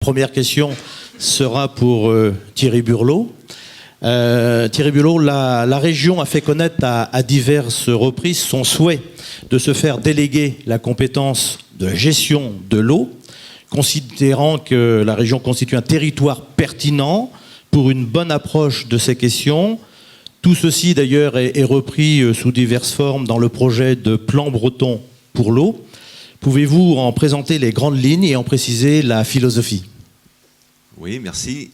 première question sera pour Thierry Burlot. Thierry Burlot, la région a fait connaître à diverses reprises son souhait de se faire déléguer la compétence de la gestion de l'eau, considérant que la région constitue un territoire pertinent pour une bonne approche de ces questions. Tout ceci d'ailleurs est repris sous diverses formes dans le projet de plan breton pour l'eau. Pouvez-vous en présenter les grandes lignes et en préciser la philosophie? Oui, merci.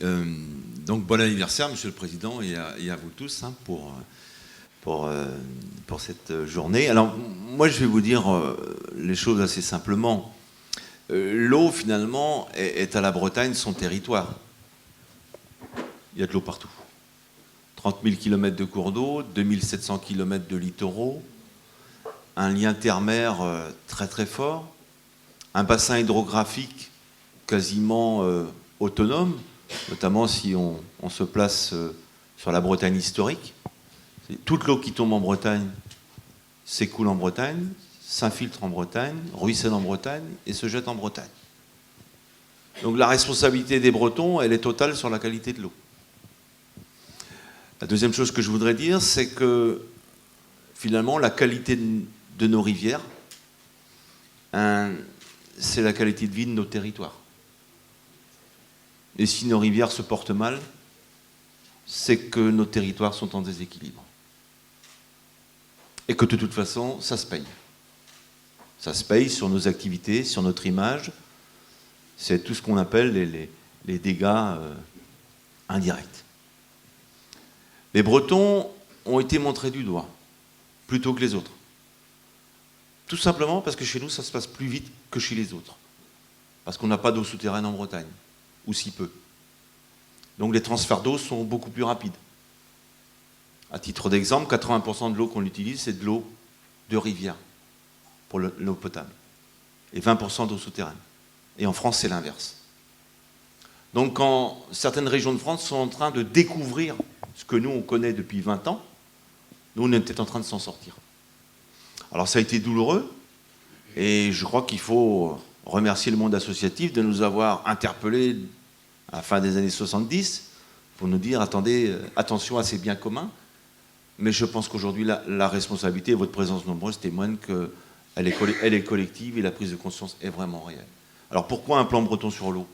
Donc bon anniversaire, Monsieur le Président, et à vous tous pour cette journée. Alors moi je vais vous dire les choses assez simplement. L'eau finalement est à la Bretagne son territoire. Il y a de l'eau partout. 30 000 km de cours d'eau, 2700 km de littoraux, un lien terre-mer très très fort, un bassin hydrographique quasiment autonome, notamment si on se place sur la Bretagne historique. Toute l'eau qui tombe en Bretagne s'écoule en Bretagne, s'infiltre en Bretagne, ruisselle en Bretagne et se jette en Bretagne. Donc la responsabilité des Bretons, elle est totale sur la qualité de l'eau. La deuxième chose que je voudrais dire, c'est que finalement la qualité de nos rivières, c'est la qualité de vie de nos territoires. Et si nos rivières se portent mal, c'est que nos territoires sont en déséquilibre. Et que de toute façon, ça se paye. Ça se paye sur nos activités, sur notre image. C'est tout ce qu'on appelle les dégâts indirects. Les Bretons ont été montrés du doigt, plutôt que les autres. Tout simplement parce que chez nous, ça se passe plus vite que chez les autres. Parce qu'on n'a pas d'eau souterraine en Bretagne, ou si peu. Donc les transferts d'eau sont beaucoup plus rapides. À titre d'exemple, 80% de l'eau qu'on utilise, c'est de l'eau de rivière pour l'eau potable. Et 20% d'eau souterraine. Et en France, c'est l'inverse. Donc quand certaines régions de France sont en train de découvrir ce que nous, on connaît depuis 20 ans, nous, on est peut-être en train de s'en sortir. Alors ça a été douloureux, et je crois qu'il faut remercier le monde associatif de nous avoir interpellés à la fin des années 70 pour nous dire, attendez, attention à ces biens communs. Mais je pense qu'aujourd'hui, la responsabilité et votre présence nombreuse témoignent qu'elle est collective et la prise de conscience est vraiment réelle. Alors pourquoi un plan breton sur l'eau?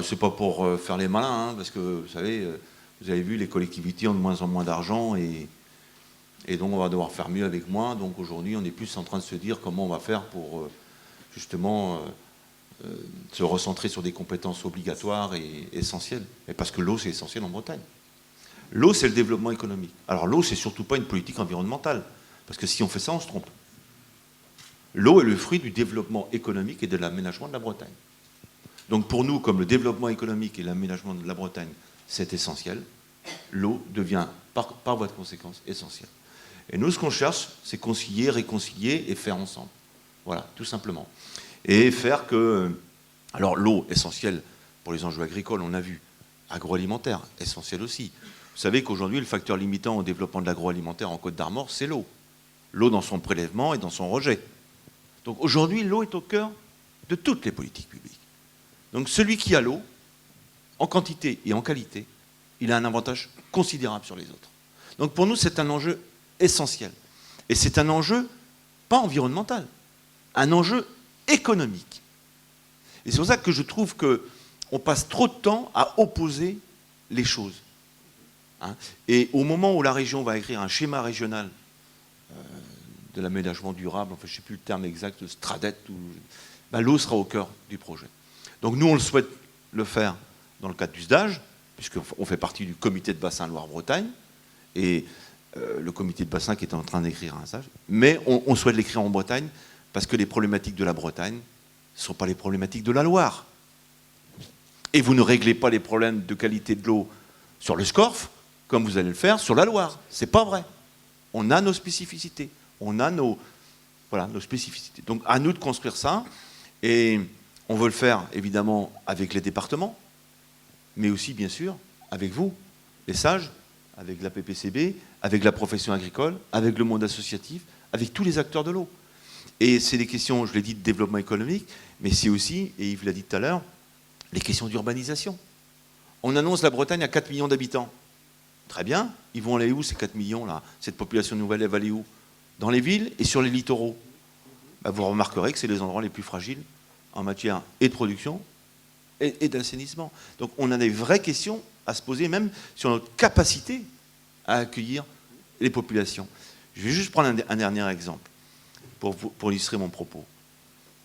C'est pas pour faire les malins, parce que vous savez, vous avez vu, les collectivités ont de moins en moins d'argent et donc on va devoir faire mieux avec moins. Donc aujourd'hui, on est plus en train de se dire comment on va faire pour justement se recentrer sur des compétences obligatoires et essentielles. Et parce que l'eau, c'est essentiel en Bretagne. L'eau, c'est le développement économique. Alors l'eau, c'est surtout pas une politique environnementale. Parce que si on fait ça, on se trompe. L'eau est le fruit du développement économique et de l'aménagement de la Bretagne. Donc pour nous, comme le développement économique et l'aménagement de la Bretagne, c'est essentiel, l'eau devient, par voie de conséquence, essentielle. Et nous, ce qu'on cherche, c'est concilier, réconcilier et faire ensemble. Voilà, tout simplement. Et faire que... Alors l'eau, essentielle pour les enjeux agricoles, on a vu. Agroalimentaire, essentiel aussi. Vous savez qu'aujourd'hui, le facteur limitant au développement de l'agroalimentaire en Côte d'Armor, c'est l'eau. L'eau dans son prélèvement et dans son rejet. Donc aujourd'hui, l'eau est au cœur de toutes les politiques publiques. Donc celui qui a l'eau, en quantité et en qualité, il a un avantage considérable sur les autres. Donc pour nous, c'est un enjeu essentiel. Et c'est un enjeu, pas environnemental, un enjeu économique. Et c'est pour ça que je trouve qu'on passe trop de temps à opposer les choses. Et au moment où la région va écrire un schéma régional de l'aménagement durable, enfin je ne sais plus le terme exact, de Stradet, l'eau sera au cœur du projet. Donc nous, on le souhaite le faire dans le cadre du SDAGE, puisqu'on fait partie du comité de bassin Loire-Bretagne, et le comité de bassin qui est en train d'écrire un SDAGE, mais on souhaite l'écrire en Bretagne, parce que les problématiques de la Bretagne ne sont pas les problématiques de la Loire. Et vous ne réglez pas les problèmes de qualité de l'eau sur le Scorff, comme vous allez le faire sur la Loire. C'est pas vrai. On a nos spécificités. On a nos spécificités. Donc à nous de construire ça. Et on veut le faire évidemment avec les départements, mais aussi bien sûr avec vous, les sages, avec la PPCB, avec la profession agricole, avec le monde associatif, avec tous les acteurs de l'eau. Et c'est des questions, je l'ai dit, de développement économique, mais c'est aussi, et Yves l'a dit tout à l'heure, les questions d'urbanisation. On annonce la Bretagne à 4 millions d'habitants. Très bien, ils vont aller où ces 4 millions-là? Cette population nouvelle, elle va aller où? Dans les villes et sur les littoraux. Ben, vous remarquerez que c'est les endroits les plus fragiles en matière et de production et d'assainissement. Donc on a des vraies questions à se poser, même sur notre capacité à accueillir les populations. Je vais juste prendre un dernier exemple pour illustrer mon propos.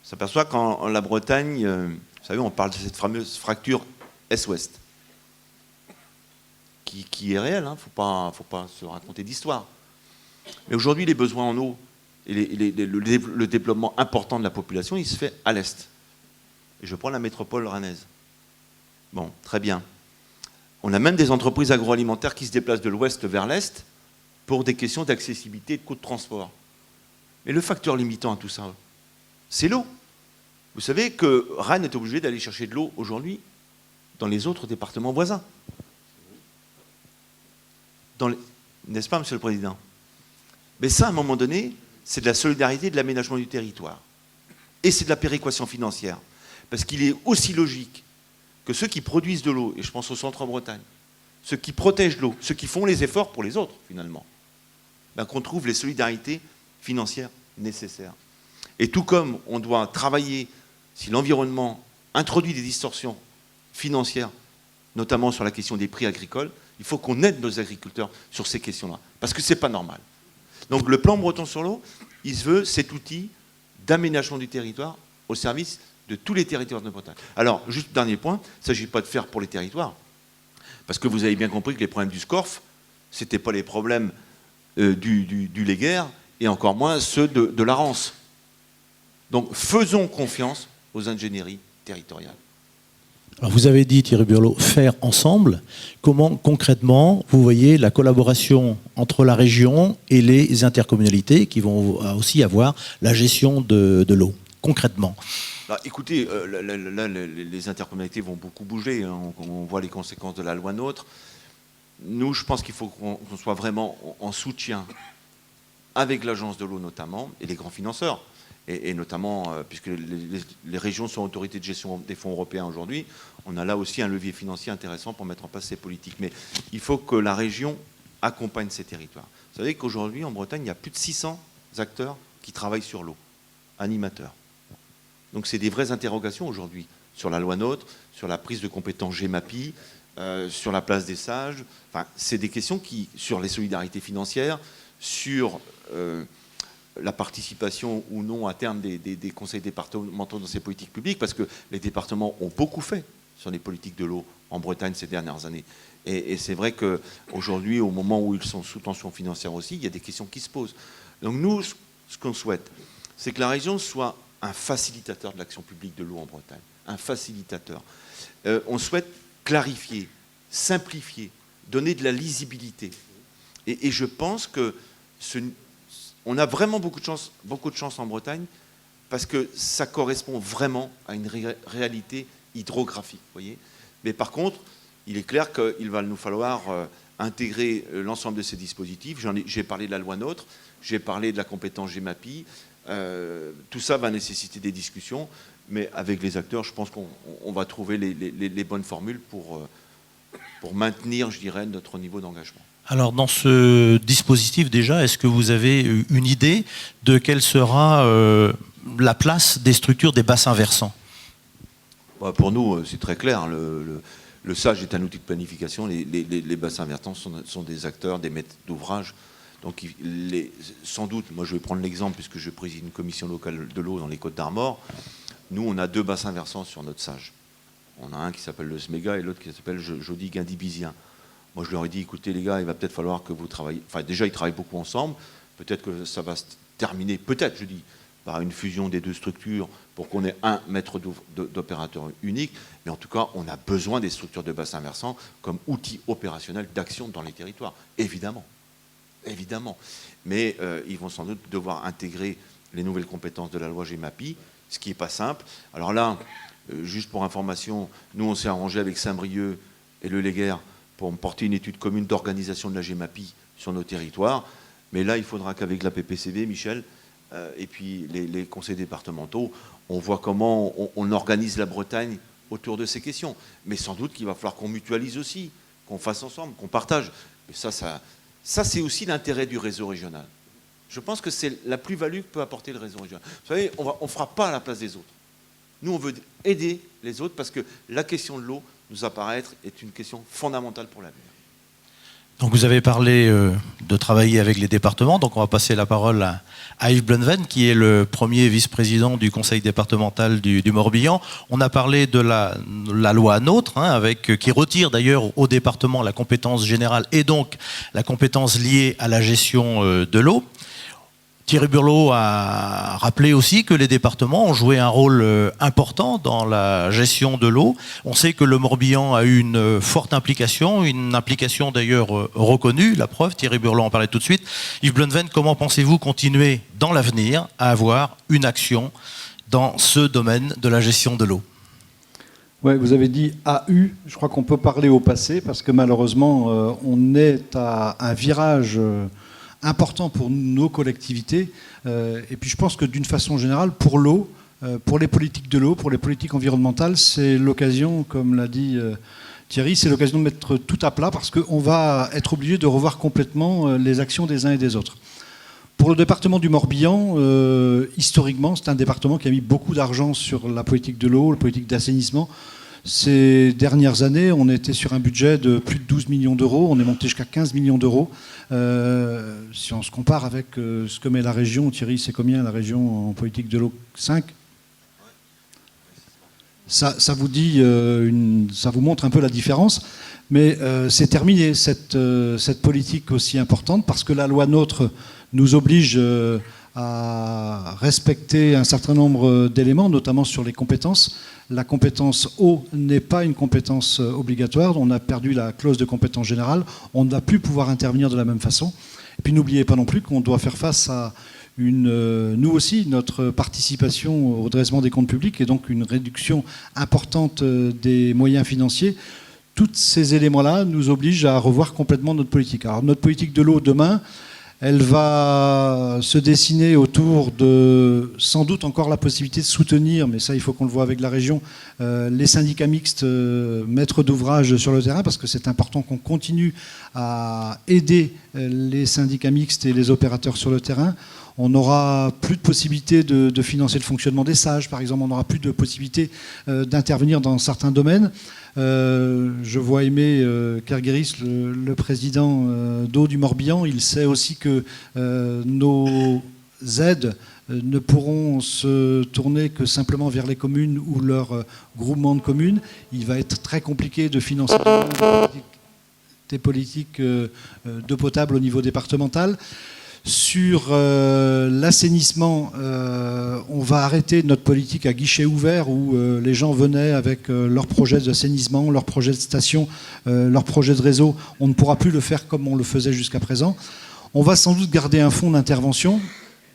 On s'aperçoit qu'en la Bretagne, vous savez, on parle de cette fameuse fracture Est-Ouest, qui est réelle, hein, faut pas se raconter d'histoire. Mais aujourd'hui, les besoins en eau et le développement important de la population, il se fait à l'Est. Et je prends la métropole rennaise. Bon, très bien. On a même des entreprises agroalimentaires qui se déplacent de l'Ouest vers l'Est pour des questions d'accessibilité et de coûts de transport. Mais le facteur limitant à tout ça, c'est l'eau. Vous savez que Rennes est obligé d'aller chercher de l'eau aujourd'hui dans les autres départements voisins. N'est-ce pas, Monsieur le Président? Mais ça, à un moment donné, c'est de la solidarité et de l'aménagement du territoire. Et c'est de la péréquation financière. Parce qu'il est aussi logique que ceux qui produisent de l'eau, et je pense au centre en Bretagne, ceux qui protègent l'eau, ceux qui font les efforts pour les autres, finalement, ben, qu'on trouve les solidarités financières nécessaires. Et tout comme on doit travailler, si l'environnement introduit des distorsions financières, notamment sur la question des prix agricoles, il faut qu'on aide nos agriculteurs sur ces questions-là, parce que ce n'est pas normal. Donc le plan breton sur l'eau, il se veut cet outil d'aménagement du territoire au service de tous les territoires de Bretagne. Alors, juste dernier point, il ne s'agit pas de faire pour les territoires, parce que vous avez bien compris que les problèmes du SCORF, ce n'étaient pas les problèmes du Léguerre, et encore moins ceux de la Rance. Donc faisons confiance aux ingénieries territoriales. Alors vous avez dit, Thierry Burlot, faire ensemble. Comment concrètement vous voyez la collaboration entre la région et les intercommunalités qui vont aussi avoir la gestion de l'eau, concrètement? Bah, écoutez, là, les intercommunalités vont beaucoup bouger. Hein. On voit les conséquences de la loi NOTRe. Nous, je pense qu'il faut qu'on soit vraiment en soutien avec l'agence de l'eau notamment et les grands financeurs. Et notamment, puisque les régions sont autorités de gestion des fonds européens aujourd'hui, on a là aussi un levier financier intéressant pour mettre en place ces politiques. Mais il faut que la région accompagne ces territoires. Vous savez qu'aujourd'hui, en Bretagne, il y a plus de 600 acteurs qui travaillent sur l'eau, animateurs. Donc c'est des vraies interrogations aujourd'hui sur la loi NOTRe, sur la prise de compétences GEMAPI, sur la place des sages. Enfin, c'est des questions qui, sur les solidarités financières, sur la participation ou non à terme des conseils départementaux dans ces politiques publiques, parce que les départements ont beaucoup fait sur les politiques de l'eau en Bretagne ces dernières années. Et c'est vrai qu'aujourd'hui, au moment où ils sont sous tension financière aussi, il y a des questions qui se posent. Donc nous, ce qu'on souhaite, c'est que la région soit un facilitateur de l'action publique de l'eau en Bretagne, un facilitateur. On souhaite clarifier, simplifier, donner de la lisibilité. Et je pense que on a vraiment beaucoup de chance en Bretagne parce que ça correspond vraiment à une réalité hydrographique, voyez. Mais par contre, il est clair qu'il va nous falloir intégrer l'ensemble de ces dispositifs. J'ai parlé de la loi NOTRe, j'ai parlé de la compétence GEMAPI. Tout ça va nécessiter des discussions, mais avec les acteurs, je pense qu'on va trouver les bonnes formules pour maintenir, je dirais, notre niveau d'engagement. Alors, dans ce dispositif, déjà, est-ce que vous avez une idée de quelle sera la place des structures des bassins versants? Pour nous, c'est très clair. Le SAGE est un outil de planification. Les bassins versants sont des acteurs, des maîtres d'ouvrage. Donc, sans doute, moi je vais prendre l'exemple, puisque je préside une commission locale de l'eau dans les Côtes-d'Armor. Nous, on a 2 bassins versants sur notre SAGE. On a un qui s'appelle le SMEGA et l'autre qui s'appelle Jaudy-Guindibizien. Moi, je leur ai dit, écoutez, les gars, il va peut-être falloir que vous travaillez... Enfin, déjà, ils travaillent beaucoup ensemble. Peut-être que ça va se terminer, peut-être, je dis, par une fusion des 2 structures pour qu'on ait un maître d'opérateur unique. Mais en tout cas, on a besoin des structures de bassins versants comme outil opérationnel d'action dans les territoires. Évidemment. Évidemment. Mais ils vont sans doute devoir intégrer les nouvelles compétences de la loi GEMAPI, ce qui n'est pas simple. Alors là, juste pour information, nous, on s'est arrangé avec Saint-Brieuc et le Léguerre pour porter une étude commune d'organisation de la GEMAPI sur nos territoires. Mais là, il faudra qu'avec la PPCV, Michel, et puis les conseils départementaux, on voit comment on organise la Bretagne autour de ces questions. Mais sans doute qu'il va falloir qu'on mutualise aussi, qu'on fasse ensemble, qu'on partage. Et ça c'est aussi l'intérêt du réseau régional. Je pense que c'est la plus-value que peut apporter le réseau régional. Vous savez, on ne fera pas à la place des autres. Nous, on veut aider les autres parce que la question de l'eau nous apparaît être une question fondamentale pour l'avenir. Donc vous avez parlé de travailler avec les départements, donc on va passer la parole à Yves Blenven, qui est le premier vice-président du conseil départemental du Morbihan. On a parlé de la loi NOTRe, qui retire d'ailleurs au département la compétence générale et donc la compétence liée à la gestion de l'eau. Thierry Burlot a rappelé aussi que les départements ont joué un rôle important dans la gestion de l'eau. On sait que le Morbihan a eu une forte implication, une implication d'ailleurs reconnue. La preuve, Thierry Burlot en parlait tout de suite. Yves Blenven, comment pensez-vous continuer dans l'avenir à avoir une action dans ce domaine de la gestion de l'eau ? Ouais, vous avez dit AU, je crois qu'on peut parler au passé, parce que malheureusement, on est à un virage important pour nos collectivités. Et puis je pense que d'une façon générale, pour l'eau, pour les politiques de l'eau, pour les politiques environnementales, c'est l'occasion, comme l'a dit Thierry, c'est l'occasion de mettre tout à plat parce qu'on va être obligé de revoir complètement les actions des uns et des autres. Pour le département du Morbihan, historiquement, c'est un département qui a mis beaucoup d'argent sur la politique de l'eau, la politique d'assainissement. Ces dernières années, on était sur un budget de plus de 12 millions d'euros. On est monté jusqu'à 15 millions d'euros. Si on se compare avec ce que met la région, Thierry, c'est combien la région en politique de l'eau ? 5 ? Ça vous dit, ça vous montre un peu la différence. Mais c'est terminé, cette politique aussi importante, parce que la loi NOTRe nous oblige à respecter un certain nombre d'éléments, notamment sur les compétences. La compétence eau n'est pas une compétence obligatoire. On a perdu la clause de compétence générale. On ne va plus pouvoir intervenir de la même façon. Et puis n'oubliez pas non plus qu'on doit faire face à nous aussi, notre participation au redressement des comptes publics et donc une réduction importante des moyens financiers. Tous ces éléments-là nous obligent à revoir complètement notre politique. Alors notre politique de l'eau demain, elle va se dessiner autour de, sans doute encore la possibilité de soutenir, mais ça il faut qu'on le voit avec la région, les syndicats mixtes maîtres d'ouvrage sur le terrain, parce que c'est important qu'on continue à aider les syndicats mixtes et les opérateurs sur le terrain. On n'aura plus de possibilité de financer le fonctionnement des sages, par exemple. On n'aura plus de possibilité d'intervenir dans certains domaines. Je vois Aimé Kerguéris, le président d'eau du Morbihan. Il sait aussi que nos aides ne pourront se tourner que simplement vers les communes ou leurs groupements de communes. Il va être très compliqué de financer des politiques d'eau potable au niveau départemental. Sur l'assainissement, on va arrêter notre politique à guichet ouvert où les gens venaient avec leurs projets d'assainissement, leurs projets de station, leurs projets de réseau. On ne pourra plus le faire comme on le faisait jusqu'à présent. On va sans doute garder un fonds d'intervention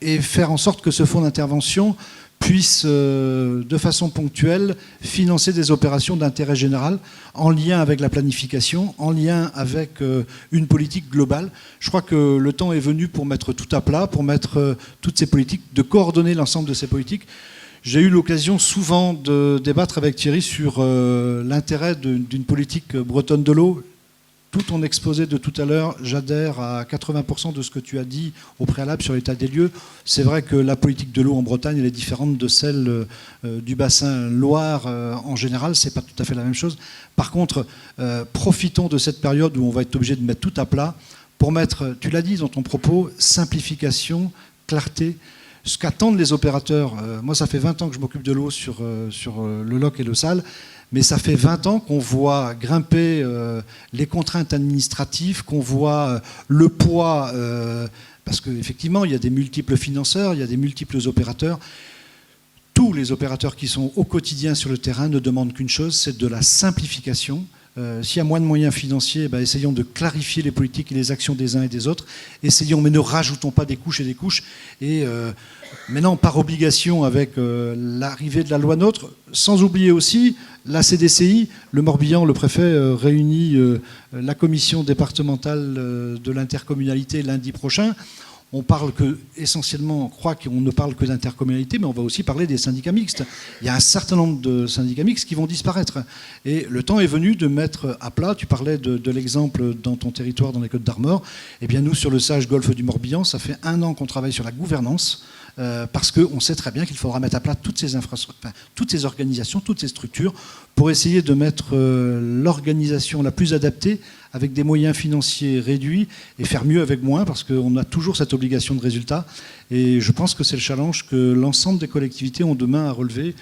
et faire en sorte que ce fonds d'intervention puisse, de façon ponctuelle, financer des opérations d'intérêt général en lien avec la planification, en lien avec une politique globale. Je crois que le temps est venu pour mettre tout à plat, pour mettre toutes ces politiques, de coordonner l'ensemble de ces politiques. J'ai eu l'occasion souvent de débattre avec Thierry sur l'intérêt d'une politique bretonne de l'eau. Tout ton exposé de tout à l'heure, j'adhère à 80% de ce que tu as dit au préalable sur l'état des lieux. C'est vrai que la politique de l'eau en Bretagne, elle est différente de celle du bassin Loire en général. C'est pas tout à fait la même chose. Par contre, profitons de cette période où on va être obligé de mettre tout à plat pour mettre, tu l'as dit dans ton propos, simplification, clarté. Ce qu'attendent les opérateurs, moi ça fait 20 ans que je m'occupe de l'eau sur le Loc et le Sal, mais ça fait 20 ans qu'on voit grimper les contraintes administratives, qu'on voit le poids, parce qu'effectivement, il y a des multiples financeurs, il y a des multiples opérateurs. Tous les opérateurs qui sont au quotidien sur le terrain ne demandent qu'une chose, c'est de la simplification. S'il y a moins de moyens financiers, essayons de clarifier les politiques et les actions des uns et des autres. Essayons, mais ne rajoutons pas des couches et des couches. Et maintenant, par obligation, avec l'arrivée de la loi NOTRe, sans oublier aussi la CDCI, le Morbihan, le préfet réunit la commission départementale de l'intercommunalité lundi prochain. on parle essentiellement, on croit qu'on ne parle que d'intercommunalité, mais on va aussi parler des syndicats mixtes. Il y a un certain nombre de syndicats mixtes qui vont disparaître. Et le temps est venu de mettre à plat, tu parlais de l'exemple dans ton territoire, dans les Côtes-d'Armor. Eh bien, nous, sur le Sage Golfe du Morbihan, ça fait 1 an qu'on travaille sur la gouvernance, parce qu'on sait très bien qu'il faudra mettre à plat toutes ces infrastructures, toutes ces organisations, toutes ces structures, pour essayer de mettre l'organisation la plus adaptée, avec des moyens financiers réduits, et faire mieux avec moins, parce qu'on a toujours cette obligation de résultat. Et je pense que c'est le challenge que l'ensemble des collectivités ont demain à relever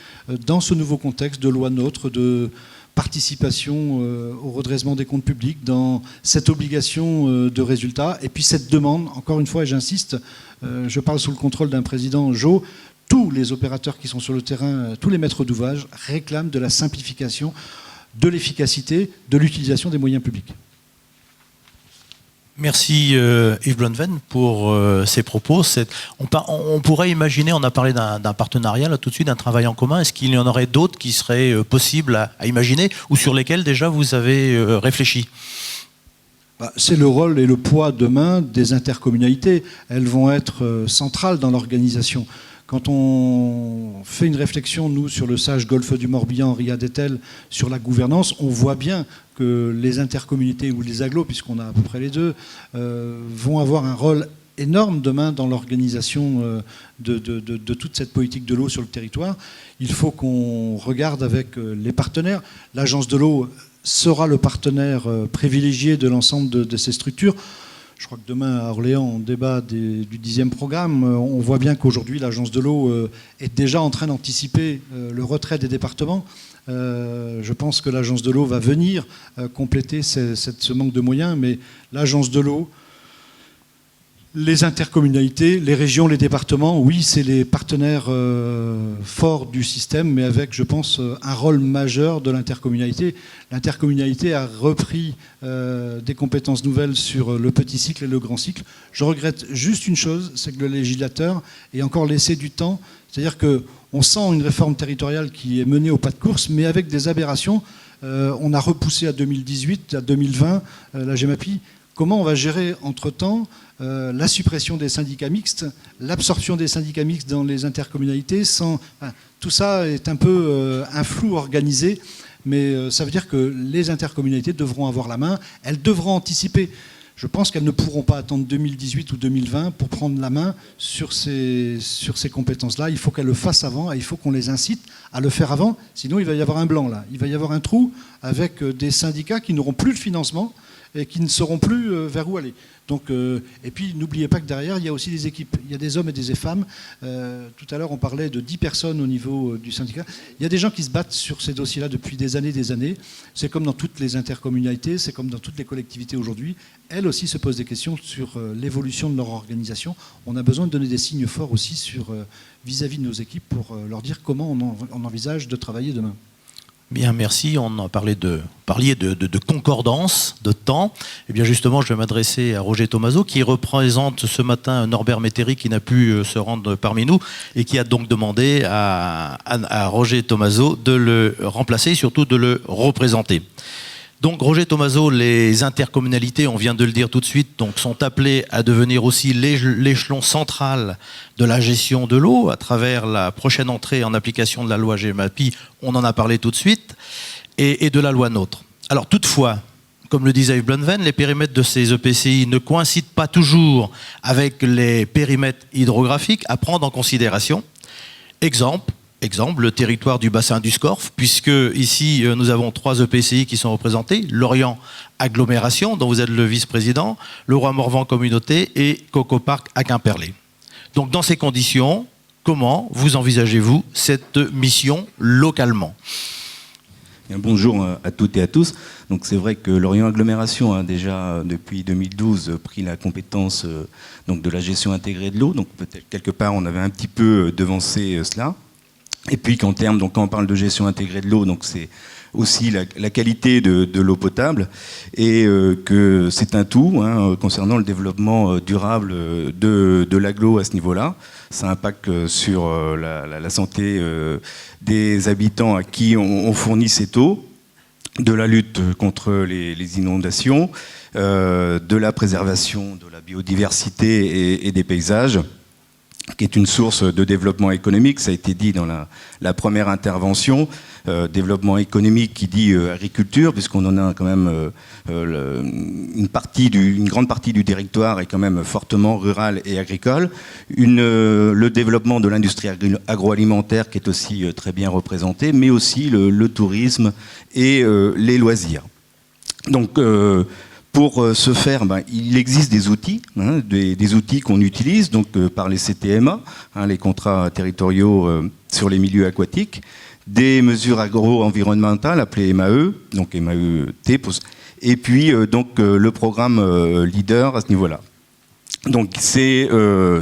dans ce nouveau contexte de loi NOTRe, de participation au redressement des comptes publics, dans cette obligation de résultat, et puis cette demande, encore une fois, et j'insiste, je parle sous le contrôle d'un président, Jo, tous les opérateurs qui sont sur le terrain, tous les maîtres d'ouvrage réclament de la simplification, de l'efficacité, de l'utilisation des moyens publics. Merci Yves Blonven pour ces propos. On pourrait imaginer, on a parlé d'un partenariat là tout de suite, d'un travail en commun. Est-ce qu'il y en aurait d'autres qui seraient possibles à imaginer ou sur lesquels déjà vous avez réfléchi ? C'est le rôle et le poids demain des intercommunalités. Elles vont être centrales dans l'organisation. Quand on fait une réflexion, nous, sur le Sage Golfe du Morbihan, Riyad Etel, sur la gouvernance, on voit bien que les intercommunalités ou les agglos, puisqu'on a à peu près les deux, vont avoir un rôle énorme demain dans l'organisation de toute cette politique de l'eau sur le territoire. Il faut qu'on regarde avec les partenaires. L'Agence de l'eau sera le partenaire privilégié de l'ensemble de ces structures. Je crois que demain, à Orléans, on débat du 10e programme. On voit bien qu'aujourd'hui, l'Agence de l'eau est déjà en train d'anticiper le retrait des départements. Je pense que l'Agence de l'eau va venir compléter ce manque de moyens, mais l'Agence de l'eau, les intercommunalités, les régions, les départements, oui, c'est les partenaires forts du système, mais avec, je pense, un rôle majeur de l'intercommunalité. L'intercommunalité a repris des compétences nouvelles sur le petit cycle et le grand cycle. Je regrette juste une chose, c'est que le législateur ait encore laissé du temps. C'est-à-dire qu'on sent une réforme territoriale qui est menée au pas de course, mais avec des aberrations. On a repoussé à 2018, à 2020, la GEMAPI. Comment on va gérer entre-temps la suppression des syndicats mixtes, l'absorption des syndicats mixtes dans les intercommunalités tout ça est un peu un flou organisé, mais ça veut dire que les intercommunalités devront avoir la main, elles devront anticiper. Je pense qu'elles ne pourront pas attendre 2018 ou 2020 pour prendre la main sur ces compétences-là. Il faut qu'elles le fassent avant et il faut qu'on les incite à le faire avant. Sinon, il va y avoir un blanc là. Il va y avoir un trou avec des syndicats qui n'auront plus le financement et qui ne sauront plus vers où aller. Donc, et puis, n'oubliez pas que derrière, il y a aussi des équipes. Il y a des hommes et des femmes. Tout à l'heure, on parlait de 10 personnes au niveau du syndicat. Il y a des gens qui se battent sur ces dossiers-là depuis des années. C'est comme dans toutes les intercommunalités, c'est comme dans toutes les collectivités aujourd'hui. Elles aussi se posent des questions sur l'évolution de leur organisation. On a besoin de donner des signes forts aussi vis-à-vis de nos équipes pour leur dire comment on envisage de travailler demain. Bien, merci. On a parlé parliez de concordance, de temps. Et bien justement, je vais m'adresser à Roger Thomazeau, qui représente ce matin Norbert Métairie, qui n'a pu se rendre parmi nous, et qui a donc demandé à Roger Thomazeau de le remplacer et surtout de le représenter. Donc Roger Thomazeau, les intercommunalités, on vient de le dire tout de suite, donc, sont appelées à devenir aussi l'échelon central de la gestion de l'eau à travers la prochaine entrée en application de la loi GEMAPI, on en a parlé tout de suite, et de la loi NOTRe. Alors toutefois, comme le disait Yves Blonven, les périmètres de ces EPCI ne coïncident pas toujours avec les périmètres hydrographiques à prendre en considération. Exemple, le territoire du bassin du Scorff, puisque ici nous avons 3 EPCI qui sont représentés, Lorient Agglomération, dont vous êtes le vice-président, le Roi-Morvan Communauté et Coco Park à Quimperlé. Donc dans ces conditions, comment vous envisagez-vous cette mission localement ? Bonjour à toutes et à tous. Donc c'est vrai que Lorient Agglomération a déjà depuis 2012 pris la compétence donc de la gestion intégrée de l'eau. Donc peut-être quelque part on avait un petit peu devancé cela. Et puis qu'en termes, donc quand on parle de gestion intégrée de l'eau, donc c'est aussi la qualité de l'eau potable et que c'est un tout concernant le développement durable de l'agglo à ce niveau-là. Ça impacte sur la santé des habitants à qui on fournit cette eau. de la lutte contre les inondations, de la préservation de la biodiversité et des paysages, qui est une source de développement économique. Ça a été dit dans la première intervention. Développement économique qui dit agriculture, puisqu'on en a quand même une grande partie du territoire est quand même fortement rural et agricole. Le développement de l'industrie agroalimentaire qui est aussi très bien représenté, mais aussi le tourisme et les loisirs. Donc, pour ce faire, il existe des outils, des outils qu'on utilise donc, par les CTMA, les contrats territoriaux sur les milieux aquatiques, des mesures agro-environnementales appelées MAE, donc MAE-T, et puis donc, le programme LEADER à ce niveau-là. Donc c'est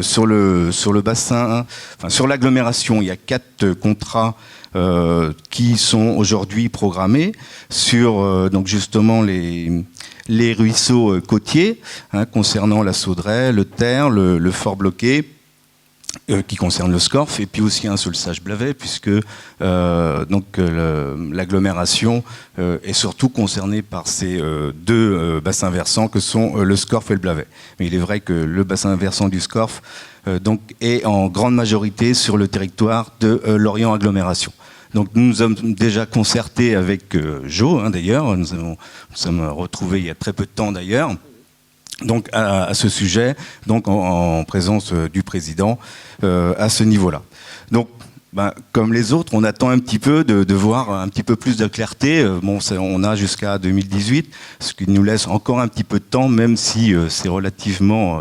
sur le bassin, enfin sur l'agglomération, il y a 4 contrats qui sont aujourd'hui programmés sur donc justement les ruisseaux côtiers, concernant la Saudraie, le Ter, le Fort Bloqué, qui concerne le Scorff, et puis aussi un sur le Sage-Blavet, puisque l'agglomération est surtout concernée par ces 2 bassins versants que sont le Scorff et le Blavet. Mais il est vrai que le bassin versant du Scorff donc, est en grande majorité sur le territoire de l'Orient Agglomération. Donc nous nous sommes déjà concertés avec Jo, d'ailleurs, nous sommes retrouvés il y a très peu de temps d'ailleurs, donc à ce sujet, donc en présence du président à ce niveau-là. Donc, comme les autres, on attend un petit peu de voir un petit peu plus de clarté. On a jusqu'à 2018, ce qui nous laisse encore un petit peu de temps, même si c'est relativement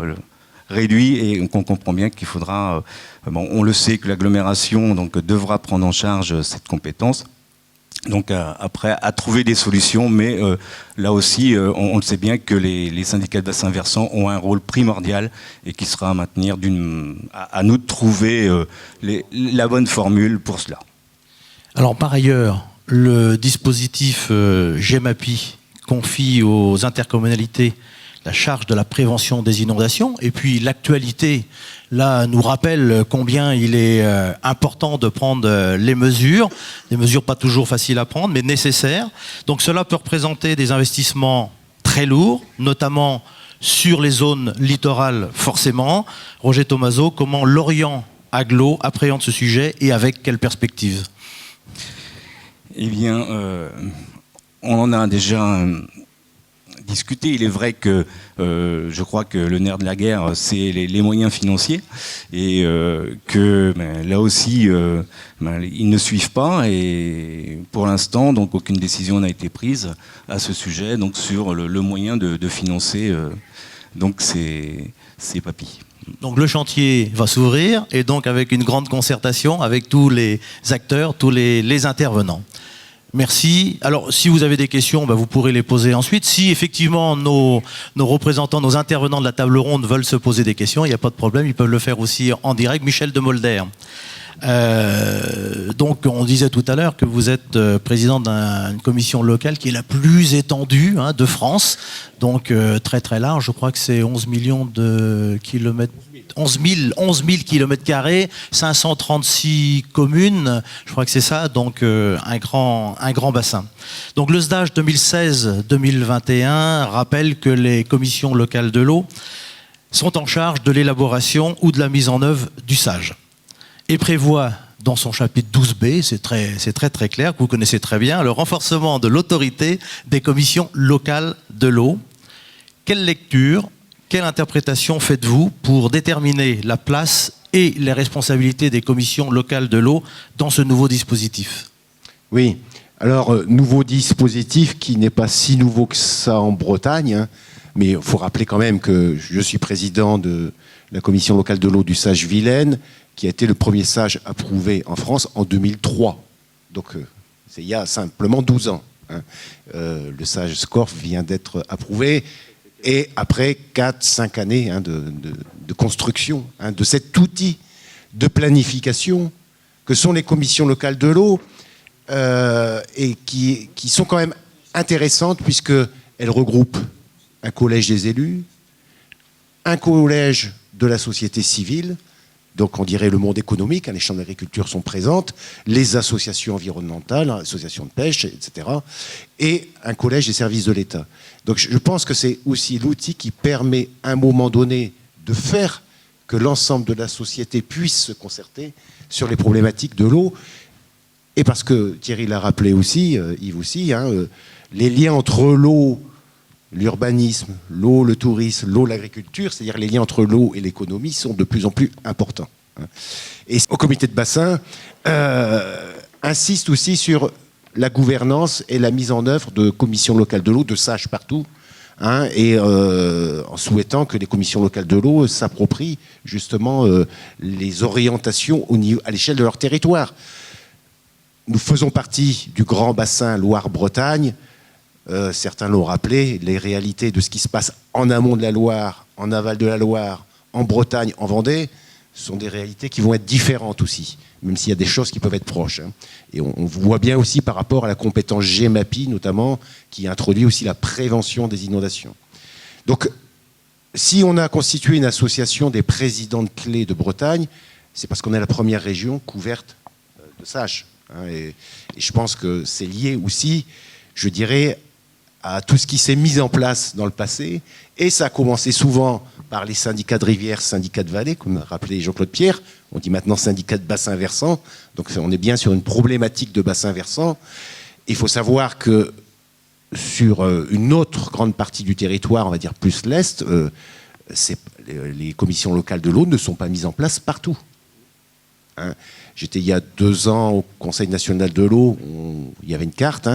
réduit et qu'on comprend bien qu'il faudra. On le sait que l'agglomération donc devra prendre en charge cette compétence. Donc après, à trouver des solutions, mais là aussi, on le sait bien que les syndicats de bassin versant ont un rôle primordial et qui sera à maintenir. À nous de trouver la bonne formule pour cela. Alors par ailleurs, le dispositif GEMAPI confie aux intercommunalités la charge de la prévention des inondations, et puis l'actualité là nous rappelle combien il est important de prendre les mesures, des mesures pas toujours faciles à prendre mais nécessaires. Donc cela peut représenter des investissements très lourds, notamment sur les zones littorales forcément. Roger Thomazeau, comment l'Orient Agglo appréhende ce sujet et avec quelle perspective? Eh bien, on en a déjà discuté. Il est vrai que je crois que le nerf de la guerre, c'est les moyens financiers et que là aussi, ils ne suivent pas et pour l'instant, donc aucune décision n'a été prise à ce sujet, donc sur le moyen de financer donc ces papilles. Donc le chantier va s'ouvrir et donc avec une grande concertation avec tous les acteurs, tous les intervenants. Merci. Alors, si vous avez des questions, vous pourrez les poser ensuite. Si effectivement nos représentants, nos intervenants de la table ronde veulent se poser des questions, il n'y a pas de problème, ils peuvent le faire aussi en direct. Michel de Molder. Donc, on disait tout à l'heure que vous êtes président d'une commission locale qui est la plus étendue de France. Donc, très très large. Je crois que c'est 11 millions de kilomètres. 11 000 kilomètres carrés, 536 communes, je crois que c'est ça, donc un grand bassin. Donc le SDAGE 2016-2021 rappelle que les commissions locales de l'eau sont en charge de l'élaboration ou de la mise en œuvre du SAGE et prévoit dans son chapitre 12B, c'est très clair, que vous connaissez très bien, le renforcement de l'autorité des commissions locales de l'eau. Quelle lecture, quelle interprétation faites-vous pour déterminer la place et les responsabilités des commissions locales de l'eau dans ce nouveau dispositif? Oui, alors nouveau dispositif qui n'est pas si nouveau que ça en Bretagne, mais il faut rappeler quand même que je suis président de la commission locale de l'eau du SAGE Vilaine, qui a été le premier SAGE approuvé en France en 2003. Donc c'est il y a simplement 12 ans. Le SAGE Scorff vient d'être approuvé. Et après 4-5 années de construction de cet outil de planification que sont les commissions locales de l'eau et qui sont quand même intéressantes puisqu'elles regroupent un collège des élus, un collège de la société civile Donc on dirait le monde économique, les chambres d'agriculture sont présentes, les associations environnementales, associations de pêche, etc. Et un collège des services de l'État. Donc je pense que c'est aussi l'outil qui permet à un moment donné de faire que l'ensemble de la société puisse se concerter sur les problématiques de l'eau. Et parce que Thierry l'a rappelé aussi, Yves aussi, les liens entre l'eau, l'urbanisme, l'eau, le tourisme, l'eau, l'agriculture, c'est-à-dire les liens entre l'eau et l'économie sont de plus en plus importants. Et au comité de bassin, insiste aussi sur la gouvernance et la mise en œuvre de commissions locales de l'eau, de sages partout, et en souhaitant que les commissions locales de l'eau s'approprient justement les orientations à l'échelle de leur territoire. Nous faisons partie du grand bassin Loire-Bretagne. Certains l'ont rappelé, les réalités de ce qui se passe en amont de la Loire, en aval de la Loire, en Bretagne, en Vendée, sont des réalités qui vont être différentes aussi, même s'il y a des choses qui peuvent être proches. Et on voit bien aussi par rapport à la compétence GEMAPI, notamment, qui introduit aussi la prévention des inondations. Donc, si on a constitué une association des présidents de clés de Bretagne, c'est parce qu'on est la première région couverte de SACH. Et je pense que c'est lié aussi, je dirais, à tout ce qui s'est mis en place dans le passé. Et ça a commencé souvent par les syndicats de rivière, syndicats de vallée, comme a rappelé Jean-Claude Pierre. On dit maintenant syndicat de bassin versant. Donc on est bien sur une problématique de bassin versant. Il faut savoir que sur une autre grande partie du territoire, on va dire plus l'Est, les commissions locales de l'eau ne sont pas mises en place partout. J'étais il y a 2 ans au Conseil national de l'eau, il y avait une carte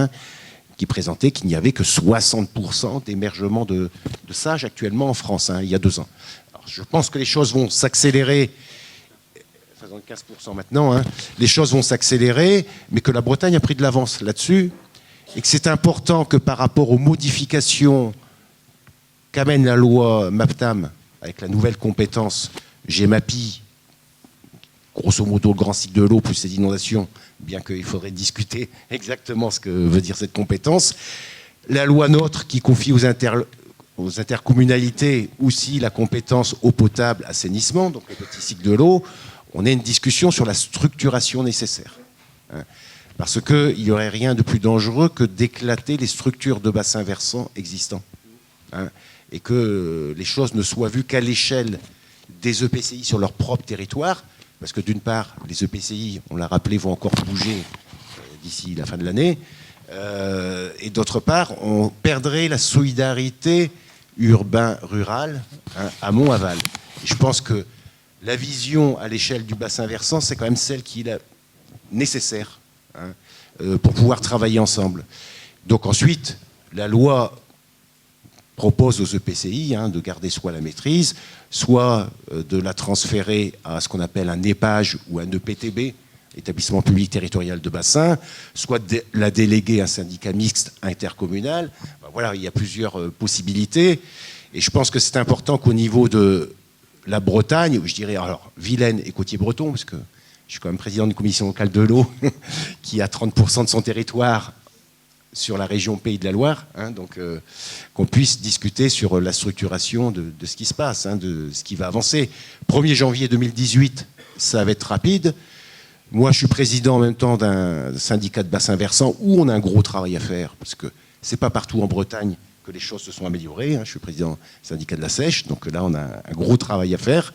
qui présentait qu'il n'y avait que 60% d'émergement de sages actuellement en France, il y a 2 ans. Alors, je pense que les choses vont s'accélérer, 75% maintenant, les choses vont s'accélérer, mais que la Bretagne a pris de l'avance là-dessus, et que c'est important que par rapport aux modifications qu'amène la loi MAPTAM, avec la nouvelle compétence GEMAPI, grosso modo le grand cycle de l'eau plus les inondations, bien qu'il faudrait discuter exactement ce que veut dire cette compétence. La loi NOTRe qui confie aux intercommunalités aussi la compétence eau potable, assainissement, donc le petit cycle de l'eau, on a une discussion sur la structuration nécessaire. Parce qu'il n'y aurait rien de plus dangereux que d'éclater les structures de bassins versants existants. Et que les choses ne soient vues qu'à l'échelle des EPCI sur leur propre territoire. Parce que d'une part, les EPCI, on l'a rappelé, vont encore bouger d'ici la fin de l'année. Et d'autre part, on perdrait la solidarité urbain-rural, amont-aval. Et je pense que la vision à l'échelle du bassin versant, c'est quand même celle qui est nécessaire pour pouvoir travailler ensemble. Donc ensuite, la loi propose aux EPCI de garder soit la maîtrise, soit de la transférer à ce qu'on appelle un EPAGE ou un EPTB, établissement public territorial de bassin, soit de la déléguer à un syndicat mixte intercommunal. Voilà, il y a plusieurs possibilités. Et je pense que c'est important qu'au niveau de la Bretagne, je dirais alors Vilaine et Côtier-Breton, parce que je suis quand même président d'une commission locale de l'eau qui a 30% de son territoire sur la région Pays de la Loire, donc qu'on puisse discuter sur la structuration de ce qui se passe, de ce qui va avancer. 1er janvier 2018, ça va être rapide. Moi, je suis président en même temps d'un syndicat de bassin versant où on a un gros travail à faire, parce que c'est pas partout en Bretagne que les choses se sont améliorées. Je suis président du syndicat de la Sèche, donc là, on a un gros travail à faire.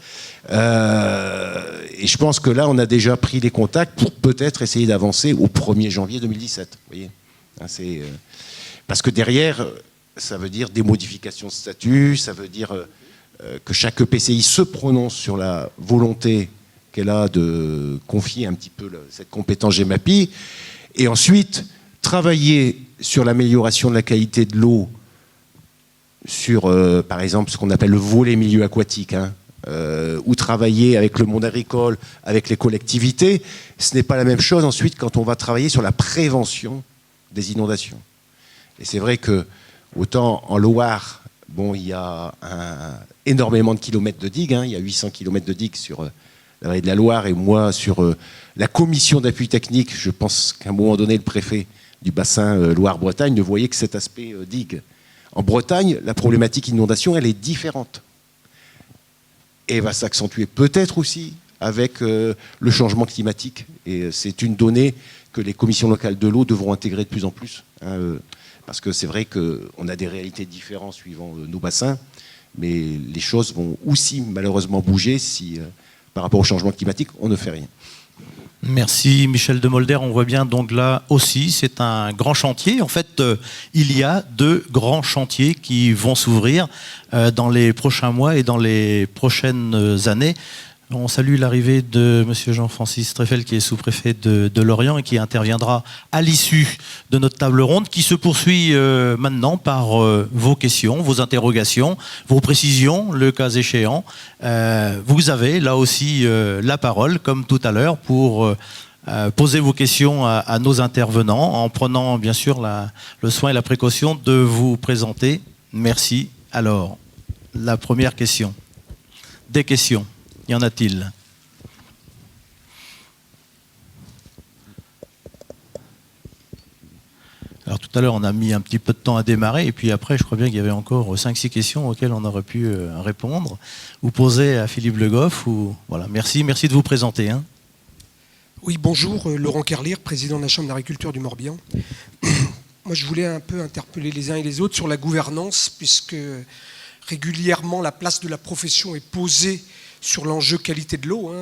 Et je pense que là, on a déjà pris les contacts pour peut-être essayer d'avancer au 1er janvier 2017. Vous voyez, parce que derrière, ça veut dire des modifications de statut, ça veut dire que chaque EPCI se prononce sur la volonté qu'elle a de confier un petit peu cette compétence GEMAPI, et ensuite travailler sur l'amélioration de la qualité de l'eau, sur par exemple ce qu'on appelle le volet milieu aquatique, ou travailler avec le monde agricole, avec les collectivités. Ce n'est pas la même chose ensuite quand on va travailler sur la prévention des inondations. Et c'est vrai que, autant en Loire, il y a énormément de kilomètres de digues, il y a 800 kilomètres de digues sur la vallée de la Loire, et moi, sur la commission d'appui technique, je pense qu'à un moment donné, le préfet du bassin Loire-Bretagne ne voyait que cet aspect digue. En Bretagne, la problématique inondation, elle est différente. Et va s'accentuer peut-être aussi avec le changement climatique. Et c'est une donnée que les commissions locales de l'eau devront intégrer de plus en plus. Parce que c'est vrai qu'on a des réalités différentes suivant nos bassins, mais les choses vont aussi malheureusement bouger si, par rapport au changement climatique, on ne fait rien. Merci Michel Demolder. On voit bien donc là aussi, c'est un grand chantier. En fait, il y a 2 grands chantiers qui vont s'ouvrir dans les prochains mois et dans les prochaines années. On salue l'arrivée de M. Jean-Francis Treffel, qui est sous-préfet de Lorient et qui interviendra à l'issue de notre table ronde, qui se poursuit maintenant par vos questions, vos interrogations, vos précisions, le cas échéant. Vous avez là aussi la parole, comme tout à l'heure, pour poser vos questions à nos intervenants, en prenant bien sûr le soin et la précaution de vous présenter. Merci. Alors, la première question. Des questions. Y en a-t-il? Alors tout à l'heure, on a mis un petit peu de temps à démarrer, et puis après, je crois bien qu'il y avait encore 5-6 questions auxquelles on aurait pu répondre, ou poser à Philippe Le Goff. Voilà. Merci de vous présenter. Oui, bonjour, Laurent Kerlire, président de la Chambre d'agriculture du Morbihan. Moi, je voulais un peu interpeller les uns et les autres sur la gouvernance, puisque régulièrement, la place de la profession est posée sur l'enjeu qualité de l'eau.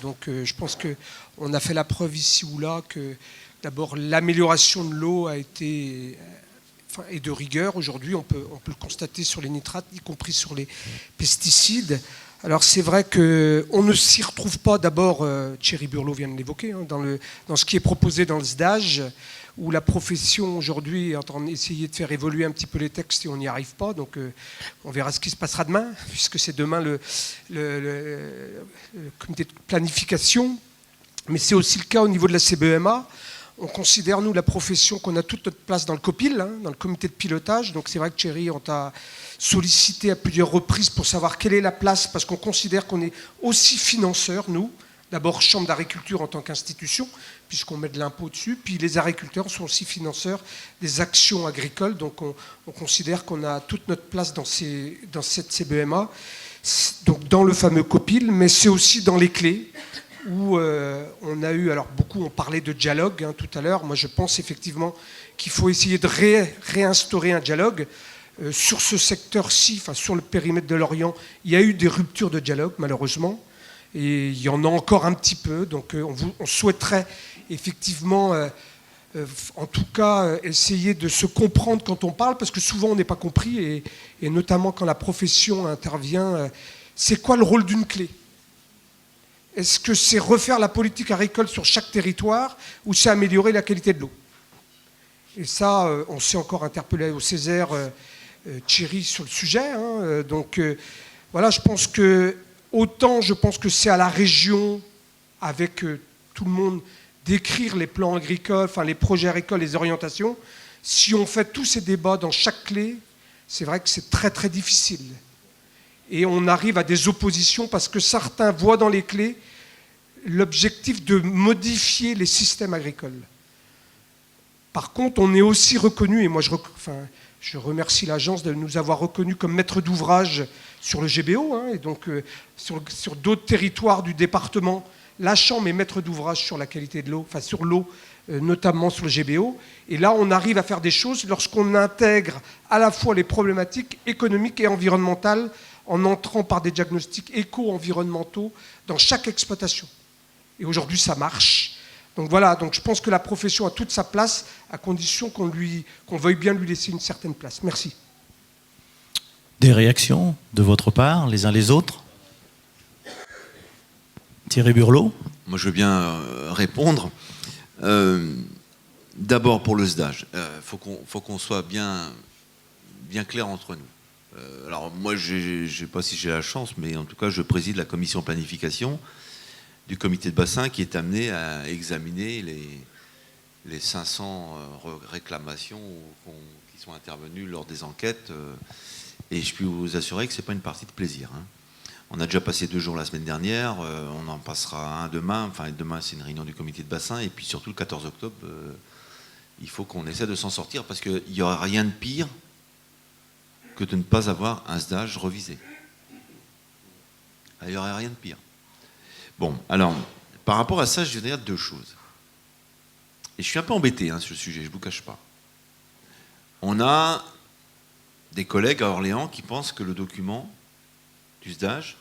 Donc je pense qu'on a fait la preuve ici ou là que d'abord l'amélioration de l'eau a été est de rigueur. Aujourd'hui, on peut le constater sur les nitrates, y compris sur les pesticides. Alors c'est vrai qu'on ne s'y retrouve pas, d'abord, Thierry Burlot vient de l'évoquer, dans ce qui est proposé dans le SDAGE, où la profession aujourd'hui est en train d'essayer de faire évoluer un petit peu les textes et on n'y arrive pas. Donc on verra ce qui se passera demain, puisque c'est demain le comité de planification. Mais c'est aussi le cas au niveau de la CBEMA. On considère, nous, la profession, qu'on a toute notre place dans le COPIL, dans le comité de pilotage. Donc c'est vrai que Thierry, on t'a sollicité à plusieurs reprises pour savoir quelle est la place, parce qu'on considère qu'on est aussi financeur, nous. D'abord, Chambre d'agriculture en tant qu'institution, puisqu'on met de l'impôt dessus. Puis les agriculteurs sont aussi financeurs des actions agricoles. Donc on considère qu'on a toute notre place dans cette CBEMA, donc dans le fameux COPIL, mais c'est aussi dans les clés, où on a eu, alors beaucoup ont parlé de dialogue tout à l'heure. Moi je pense effectivement qu'il faut essayer de réinstaurer un dialogue. Sur ce secteur-ci, enfin sur le périmètre de Lorient, il y a eu des ruptures de dialogue malheureusement. Et il y en a encore un petit peu, donc on souhaiterait effectivement, en tout cas, essayer de se comprendre quand on parle, parce que souvent on n'est pas compris, et notamment quand la profession intervient. C'est quoi le rôle d'une clé? Est-ce que c'est refaire la politique agricole sur chaque territoire, ou c'est améliorer la qualité de l'eau? Et ça, on s'est encore interpellé au Césaire, Thierry, sur le sujet. Donc voilà, je pense que autant je pense que c'est à la région, avec tout le monde, d'écrire les plans agricoles, enfin les projets agricoles, les orientations. Si on fait tous ces débats dans chaque clé, c'est vrai que c'est très très difficile. Et on arrive à des oppositions parce que certains voient dans les clés l'objectif de modifier les systèmes agricoles. Par contre, on est aussi reconnu, et moi je remercie l'agence de nous avoir reconnus comme maître d'ouvrage sur le GBO, et donc sur d'autres territoires du département, la Chambre est maître d'ouvrage sur la qualité de l'eau, enfin sur l'eau, notamment sur le GBO. Et là, on arrive à faire des choses lorsqu'on intègre à la fois les problématiques économiques et environnementales en entrant par des diagnostics éco-environnementaux dans chaque exploitation. Et aujourd'hui, ça marche. Donc voilà, donc je pense que la profession a toute sa place, à condition qu'on veuille bien lui laisser une certaine place. Merci. Des réactions de votre part, les uns les autres? Thierry Burlot? Moi, je veux bien répondre. D'abord, pour le SDAGE, faut qu'on soit bien clair entre nous. Alors, moi, je ne sais pas si j'ai la chance, mais en tout cas, je préside la commission planification du comité de bassin qui est amené à examiner les 500 réclamations qui sont intervenues lors des enquêtes. Et je peux vous assurer que ce n'est pas une partie de plaisir. On a déjà passé 2 jours la semaine dernière, on en passera un demain. Enfin, demain, c'est une réunion du comité de bassin. Et puis surtout, le 14 octobre, il faut qu'on essaie de s'en sortir parce qu'il n'y aura rien de pire que de ne pas avoir un SDAGE revisé. Il n'y aurait rien de pire. Bon, alors, par rapport à ça, je vais dire deux choses. Et je suis un peu embêté sur le sujet, je ne vous cache pas. On a des collègues à Orléans qui pensent que le document du SDAGE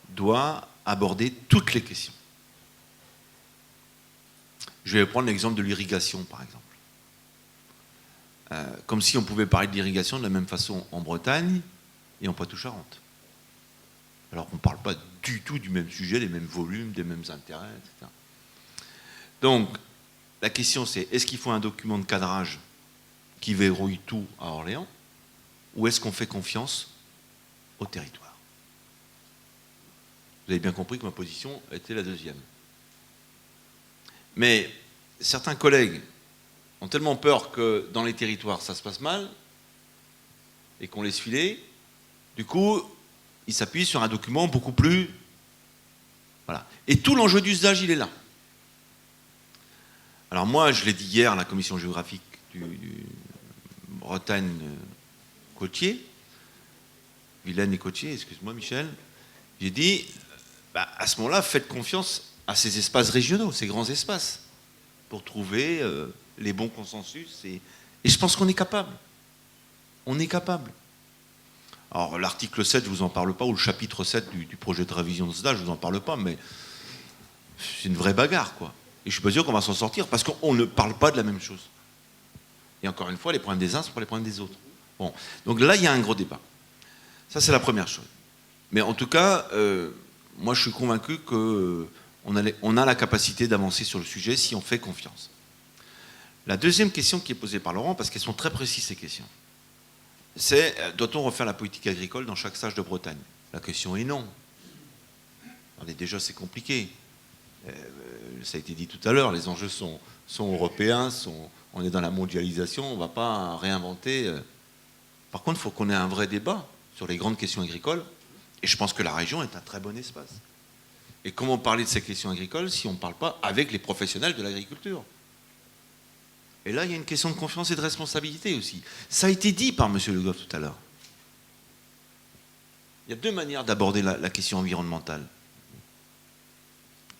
doit aborder toutes les questions. Je vais prendre l'exemple de l'irrigation, par exemple. Comme si on pouvait parler de l'irrigation de la même façon en Bretagne et en Poitou-Charentes. Alors qu'on ne parle pas du tout du même sujet, des mêmes volumes, des mêmes intérêts, etc. Donc, la question c'est, est-ce qu'il faut un document de cadrage qui verrouille tout à Orléans, ou est-ce qu'on fait confiance au territoire? Vous avez bien compris que ma position était la deuxième. Mais certains collègues ont tellement peur que dans les territoires ça se passe mal et qu'on laisse filer, du coup ils s'appuient sur un document beaucoup plus... Voilà. Et tout l'enjeu du SDAGE, il est là. Alors moi, je l'ai dit hier à la commission géographique du Bretagne-Côtier, Vilaine et Côtier, excuse-moi Michel, j'ai dit, à ce moment-là, faites confiance à ces espaces régionaux, ces grands espaces, pour trouver les bons consensus. Et je pense qu'on est capable. On est capable. Alors l'article 7, je ne vous en parle pas, ou le chapitre 7 du projet de révision de SDAGE, je ne vous en parle pas, mais c'est une vraie bagarre, quoi. Et je ne suis pas sûr qu'on va s'en sortir, parce qu'on ne parle pas de la même chose. Et encore une fois, les problèmes des uns sont pas les problèmes des autres. Bon, donc là, il y a un gros débat. Ça, c'est la première chose. Mais en tout cas, moi, je suis convaincu qu'on a la capacité d'avancer sur le sujet si on fait confiance. La deuxième question qui est posée par Laurent, parce qu'elles sont très précises, ces questions, c'est, doit-on refaire la politique agricole dans chaque sage de Bretagne? La question est non. Déjà, c'est compliqué. Ça a été dit tout à l'heure, les enjeux sont européens, on est dans la mondialisation, on ne va pas réinventer. Par contre, il faut qu'on ait un vrai débat sur les grandes questions agricoles, et je pense que la région est un très bon espace. Et comment parler de ces questions agricoles si on ne parle pas avec les professionnels de l'agriculture? Et là, il y a une question de confiance et de responsabilité aussi. Ça a été dit par M. Le Goff tout à l'heure. Il y a deux manières d'aborder la question environnementale.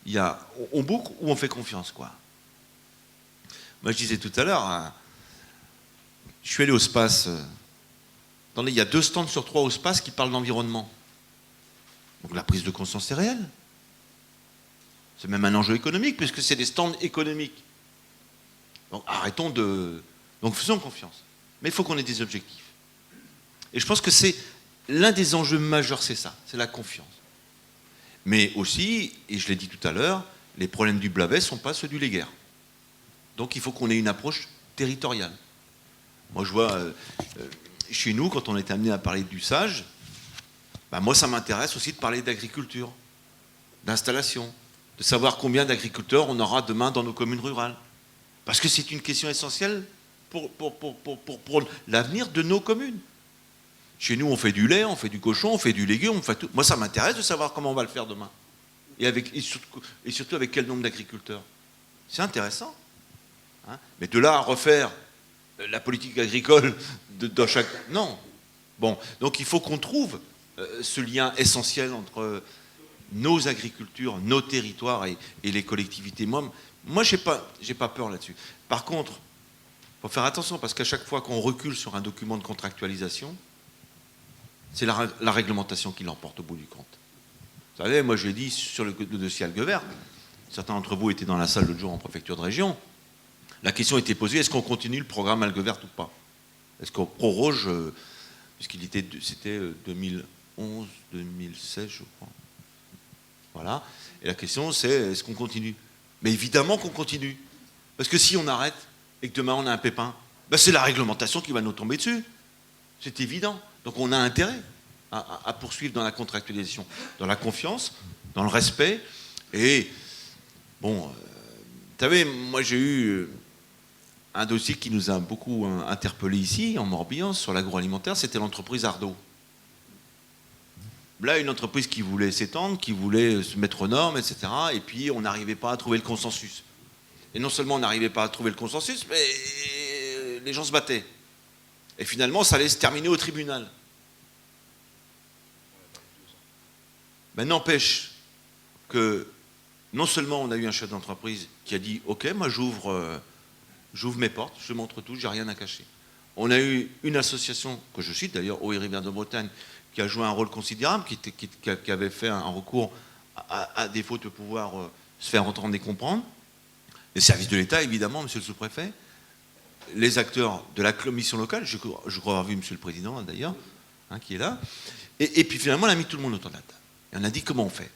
Il y a, on boucle ou on fait confiance, quoi. Moi, je disais tout à l'heure, je suis allé au SPACE. Attendez, il y a 2 stands sur 3 au SPACE qui parlent d'environnement. Donc la prise de conscience est réelle. C'est même un enjeu économique, puisque c'est des stands économiques. Donc arrêtons de... Donc faisons confiance. Mais il faut qu'on ait des objectifs. Et je pense que c'est l'un des enjeux majeurs, c'est ça, c'est la confiance. Mais aussi, et je l'ai dit tout à l'heure, les problèmes du Blavet ne sont pas ceux du Léguerre. Donc il faut qu'on ait une approche territoriale. Moi je vois, chez nous, quand on est amené à parler du SAGE, moi ça m'intéresse aussi de parler d'agriculture, d'installation, de savoir combien d'agriculteurs on aura demain dans nos communes rurales. Parce que c'est une question essentielle pour l'avenir de nos communes. Chez nous, on fait du lait, on fait du cochon, on fait du légume, on fait tout. Moi, ça m'intéresse de savoir comment on va le faire demain. Et surtout avec quel nombre d'agriculteurs. C'est intéressant. Hein, mais de là à refaire la politique agricole dans chaque... Non. Bon, donc il faut qu'on trouve ce lien essentiel entre nos agricultures, nos territoires et les collectivités. Moi j'ai pas peur là-dessus. Par contre, il faut faire attention, parce qu'à chaque fois qu'on recule sur un document de contractualisation, c'est la réglementation qui l'emporte au bout du compte. Vous savez, moi j'ai dit sur le dossier algues vertes, certains d'entre vous étaient dans la salle l'autre jour en préfecture de région, la question était posée, est-ce qu'on continue le programme algues vertes ou pas? Est-ce qu'on proroge, c'était 2011, 2016 je crois. Voilà. Et la question c'est, est-ce qu'on continue? Mais évidemment qu'on continue. Parce que si on arrête et que demain on a un pépin, c'est la réglementation qui va nous tomber dessus. C'est évident. Donc on a intérêt à poursuivre dans la contractualisation, dans la confiance, dans le respect. Et bon, vous savez, moi j'ai eu un dossier qui nous a beaucoup interpellés ici, en Morbihan, sur l'agroalimentaire, c'était l'entreprise Ardo. Là, une entreprise qui voulait s'étendre, qui voulait se mettre aux normes, etc. Et puis on n'arrivait pas à trouver le consensus. Et non seulement on n'arrivait pas à trouver le consensus, mais les gens se battaient. Et finalement, ça allait se terminer au tribunal. Ben, n'empêche que non seulement on a eu un chef d'entreprise qui a dit « Ok, moi j'ouvre mes portes, je montre tout, j'ai rien à cacher ». On a eu une association, que je cite d'ailleurs, Eau et Rivières de Bretagne, qui a joué un rôle considérable, qui avait fait un recours à défaut de pouvoir se faire entendre et comprendre. Les services de l'État, évidemment, monsieur le sous-préfet, les acteurs de la commission locale, je crois avoir vu monsieur le président d'ailleurs, qui est là, et puis finalement on a mis tout le monde autour de la table. Et on a dit comment on fait.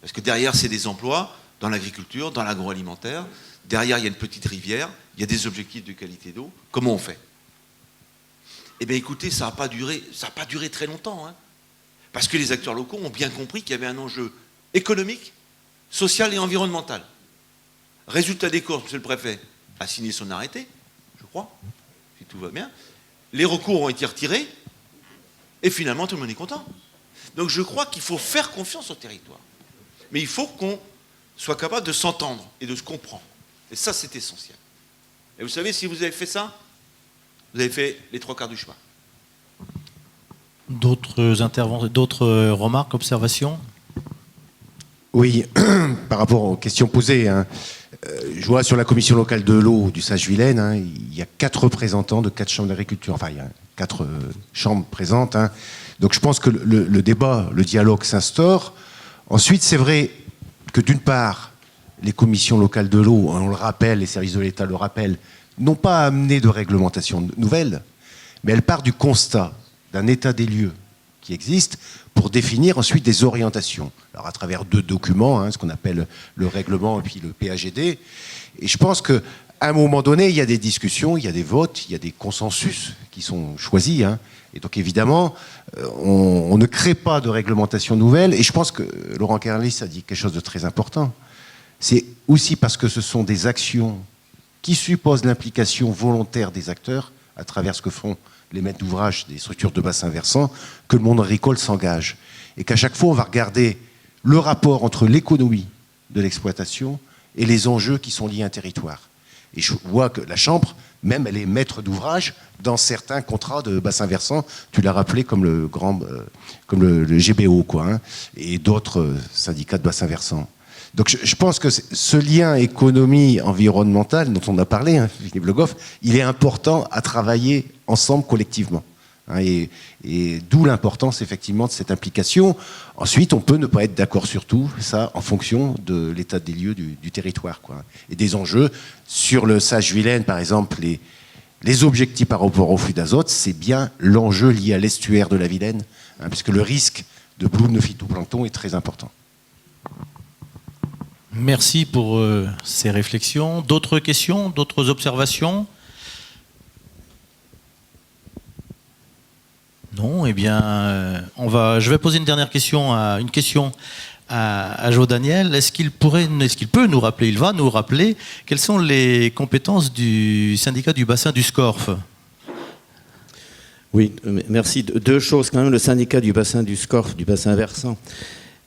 Parce que derrière c'est des emplois dans l'agriculture, dans l'agroalimentaire, derrière il y a une petite rivière, il y a des objectifs de qualité d'eau, comment on fait? Eh bien écoutez, ça n'a pas duré très longtemps, parce que les acteurs locaux ont bien compris qu'il y avait un enjeu économique, social et environnemental. Résultat des courses, monsieur le préfet a signé son arrêté, je crois, si tout va bien. Les recours ont été retirés, et finalement tout le monde est content. Donc je crois qu'il faut faire confiance au territoire. Mais il faut qu'on soit capable de s'entendre et de se comprendre. Et ça, c'est essentiel. Et vous savez, si vous avez fait ça, vous avez fait les 3/4 du chemin. D'autres interventions, d'autres remarques, observations? Oui, par rapport aux questions posées, je vois sur la commission locale de l'eau du Sage-Vilaine, il y a 4 représentants de 4 chambres d'agriculture. Enfin, il y a 4 chambres présentes. Donc je pense que le débat, le dialogue s'instaure. Ensuite, c'est vrai que d'une part, les commissions locales de l'eau, on le rappelle, les services de l'État le rappellent, n'ont pas amené de réglementation nouvelle, mais elles partent du constat d'un état des lieux qui existe pour définir ensuite des orientations. Alors à travers 2 documents, ce qu'on appelle le règlement et puis le PAGD. Et je pense qu'à un moment donné, il y a des discussions, il y a des votes, il y a des consensus qui sont choisis. Et donc évidemment, on ne crée pas de réglementation nouvelle. Et je pense que Laurent Kerlis a dit quelque chose de très important. C'est aussi parce que ce sont des actions qui supposent l'implication volontaire des acteurs à travers ce que font les maîtres d'ouvrage des structures de bassin versant, que le monde agricole s'engage. Et qu'à chaque fois, on va regarder le rapport entre l'économie de l'exploitation et les enjeux qui sont liés à un territoire. Et je vois que la Chambre, même, elle est maître d'ouvrage dans certains contrats de bassin versant, tu l'as rappelé, comme le GBO, et d'autres syndicats de bassin versant. Donc je pense que ce lien économie-environnemental dont on a parlé, Philippe Le Goff, il est important à travailler ensemble collectivement. Et d'où l'importance effectivement de cette implication. Ensuite, on peut ne pas être d'accord sur tout, ça en fonction de l'état des lieux du territoire. Et des enjeux. Sur le Sage-Vilaine, par exemple, les objectifs par rapport au flux d'azote, c'est bien l'enjeu lié à l'estuaire de la Vilaine, puisque le risque de bloom de phytoplancton est très important. Merci pour ces réflexions. D'autres questions, d'autres observations? Non, eh bien, je vais poser une dernière question, à Jo Daniel. Est-ce qu'il peut nous rappeler, il va nous rappeler, quelles sont les compétences du syndicat du bassin du Scorff? Oui, merci. 2 choses quand même. Le syndicat du bassin du Scorff, du bassin versant,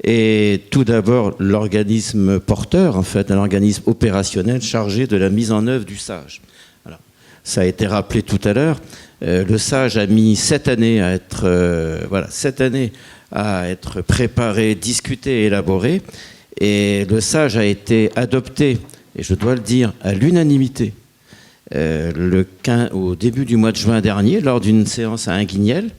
et tout d'abord l'organisme porteur, en fait, un organisme opérationnel chargé de la mise en œuvre du SAGE. Alors, ça a été rappelé tout à l'heure. Le SAGE a mis 7 années à être préparé, discuté, élaboré. Et le SAGE a été adopté, et je dois le dire, à l'unanimité, au début du mois de juin dernier, lors d'une séance à Inguignel.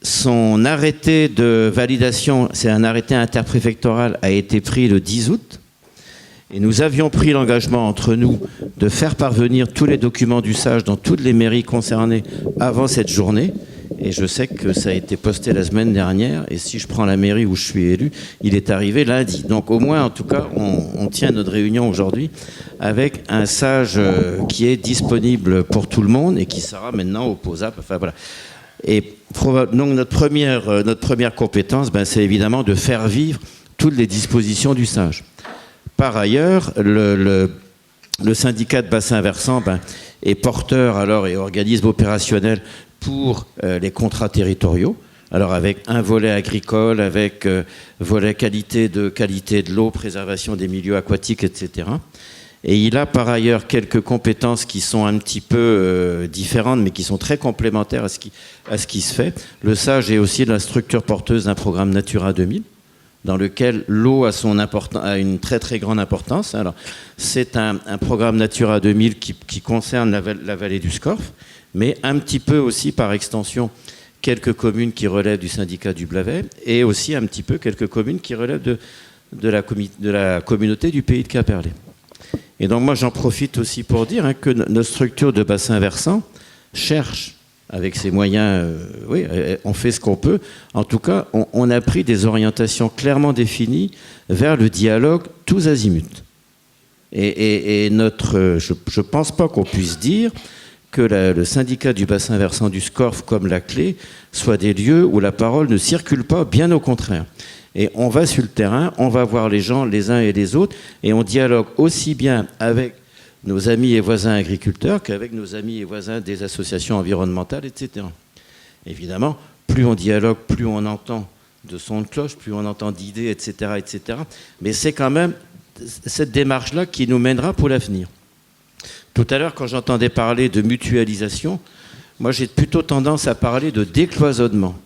Son arrêté de validation, c'est un arrêté interpréfectoral, a été pris le 10 août. Et nous avions pris l'engagement entre nous de faire parvenir tous les documents du SAGE dans toutes les mairies concernées avant cette journée. Et je sais que ça a été posté la semaine dernière. Et si je prends la mairie où je suis élu, il est arrivé lundi. Donc au moins, en tout cas, on tient notre réunion aujourd'hui avec un SAGE qui est disponible pour tout le monde et qui sera maintenant opposable. Enfin voilà. Et donc notre première compétence, c'est évidemment de faire vivre toutes les dispositions du SAGE. Par ailleurs, le syndicat de bassin versant est porteur et organisme opérationnel pour les contrats territoriaux. Alors avec un volet agricole, avec volet qualité de l'eau, préservation des milieux aquatiques, etc. Et il a par ailleurs quelques compétences qui sont un petit peu différentes, mais qui sont très complémentaires à ce qui se fait. Le SAGE est aussi la structure porteuse d'un programme Natura 2000. dans lequel l'eau a une très très grande importance. Alors, c'est un programme Natura 2000 qui concerne la vallée du Scorff, mais un petit peu aussi par extension quelques communes qui relèvent du syndicat du Blavet, et aussi un petit peu quelques communes qui relèvent de la communauté du pays de Quimperlé. Et donc moi j'en profite aussi pour dire que nos structures de bassin versant cherchent, avec ses moyens, oui, on fait ce qu'on peut. En tout cas, on a pris des orientations clairement définies vers le dialogue tous azimuts. Et je ne pense pas qu'on puisse dire que le syndicat du bassin versant du Scorff comme la Clé soit des lieux où la parole ne circule pas, bien au contraire. Et on va sur le terrain, on va voir les gens les uns et les autres, et on dialogue aussi bien avec nos amis et voisins agriculteurs qu'avec nos amis et voisins des associations environnementales, etc. Évidemment, plus on dialogue, plus on entend de sons de cloche, plus on entend d'idées, etc., etc. Mais c'est quand même cette démarche-là qui nous mènera pour l'avenir. Tout à l'heure, quand j'entendais parler de mutualisation, moi j'ai plutôt tendance à parler de décloisonnement.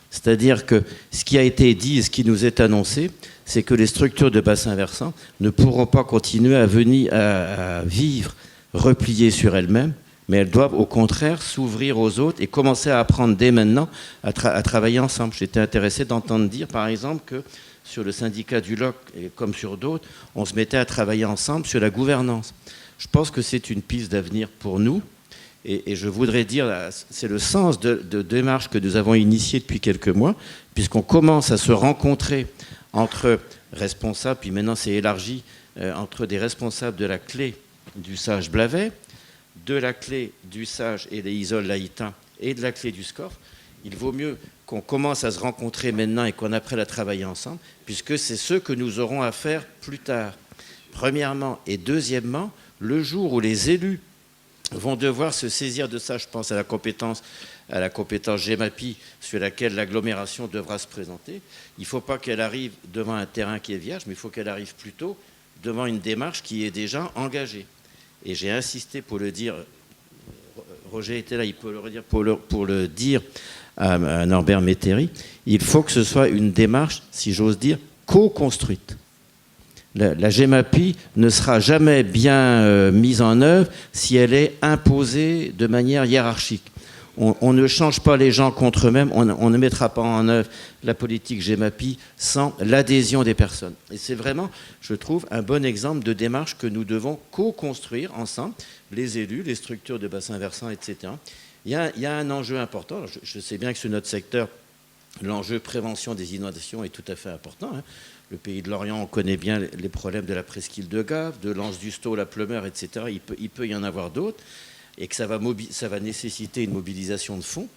C'est-à-dire que ce qui a été dit et ce qui nous est annoncé, c'est que les structures de bassin versant ne pourront pas continuer à vivre repliées sur elles-mêmes, mais elles doivent au contraire s'ouvrir aux autres et commencer à apprendre dès maintenant à travailler ensemble. J'étais intéressé d'entendre dire, par exemple, que sur le syndicat du LOC, et comme sur d'autres, on se mettait à travailler ensemble sur la gouvernance. Je pense que c'est une piste d'avenir pour nous. Et je voudrais dire, c'est le sens de démarche que nous avons initiée depuis quelques mois, puisqu'on commence à se rencontrer entre responsables, puis maintenant c'est élargi, entre des responsables de la Clé du Sage Blavet, de la Clé du Sage et des Isoles Laïtins, et de la Clé du Scorff. Il vaut mieux qu'on commence à se rencontrer maintenant et qu'on apprenne à travailler ensemble, puisque c'est ce que nous aurons à faire plus tard. Premièrement, et deuxièmement, le jour où les élus vont devoir se saisir de ça, je pense à la compétence GEMAPI sur laquelle l'agglomération devra se présenter. Il ne faut pas qu'elle arrive devant un terrain qui est vierge, mais il faut qu'elle arrive plutôt devant une démarche qui est déjà engagée. Et j'ai insisté pour le dire, Roger était là, il peut le redire, pour le dire à Norbert Métairie, il faut que ce soit une démarche, si j'ose dire, co-construite. La GEMAPI ne sera jamais bien mise en œuvre si elle est imposée de manière hiérarchique. On ne change pas les gens contre eux-mêmes, on ne mettra pas en œuvre la politique GEMAPI sans l'adhésion des personnes. Et c'est vraiment, je trouve, un bon exemple de démarche que nous devons co-construire ensemble, les élus, les structures de bassin versant, etc. Il y a un enjeu important. Je sais bien que sur notre secteur, l'enjeu prévention des inondations est tout à fait important. Le pays de Lorient, on connaît bien les problèmes de la presqu'île de Gave, de l'Anse du Stau, la Pleumeur, etc. Il peut y en avoir d'autres, et que ça va nécessiter une mobilisation de fonds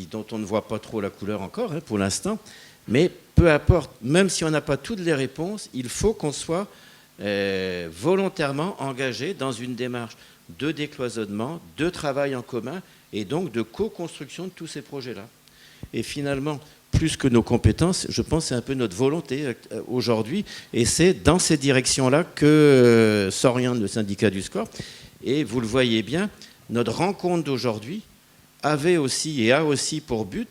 dont on ne voit pas trop la couleur encore pour l'instant. Mais peu importe, même si on n'a pas toutes les réponses, il faut qu'on soit volontairement engagé dans une démarche de décloisonnement, de travail en commun, et donc de co-construction de tous ces projets-là. Et finalement, plus que nos compétences, je pense que c'est un peu notre volonté aujourd'hui, et c'est dans ces directions-là que s'oriente le syndicat du Scorff. Et vous le voyez bien, notre rencontre d'aujourd'hui avait aussi et a aussi pour but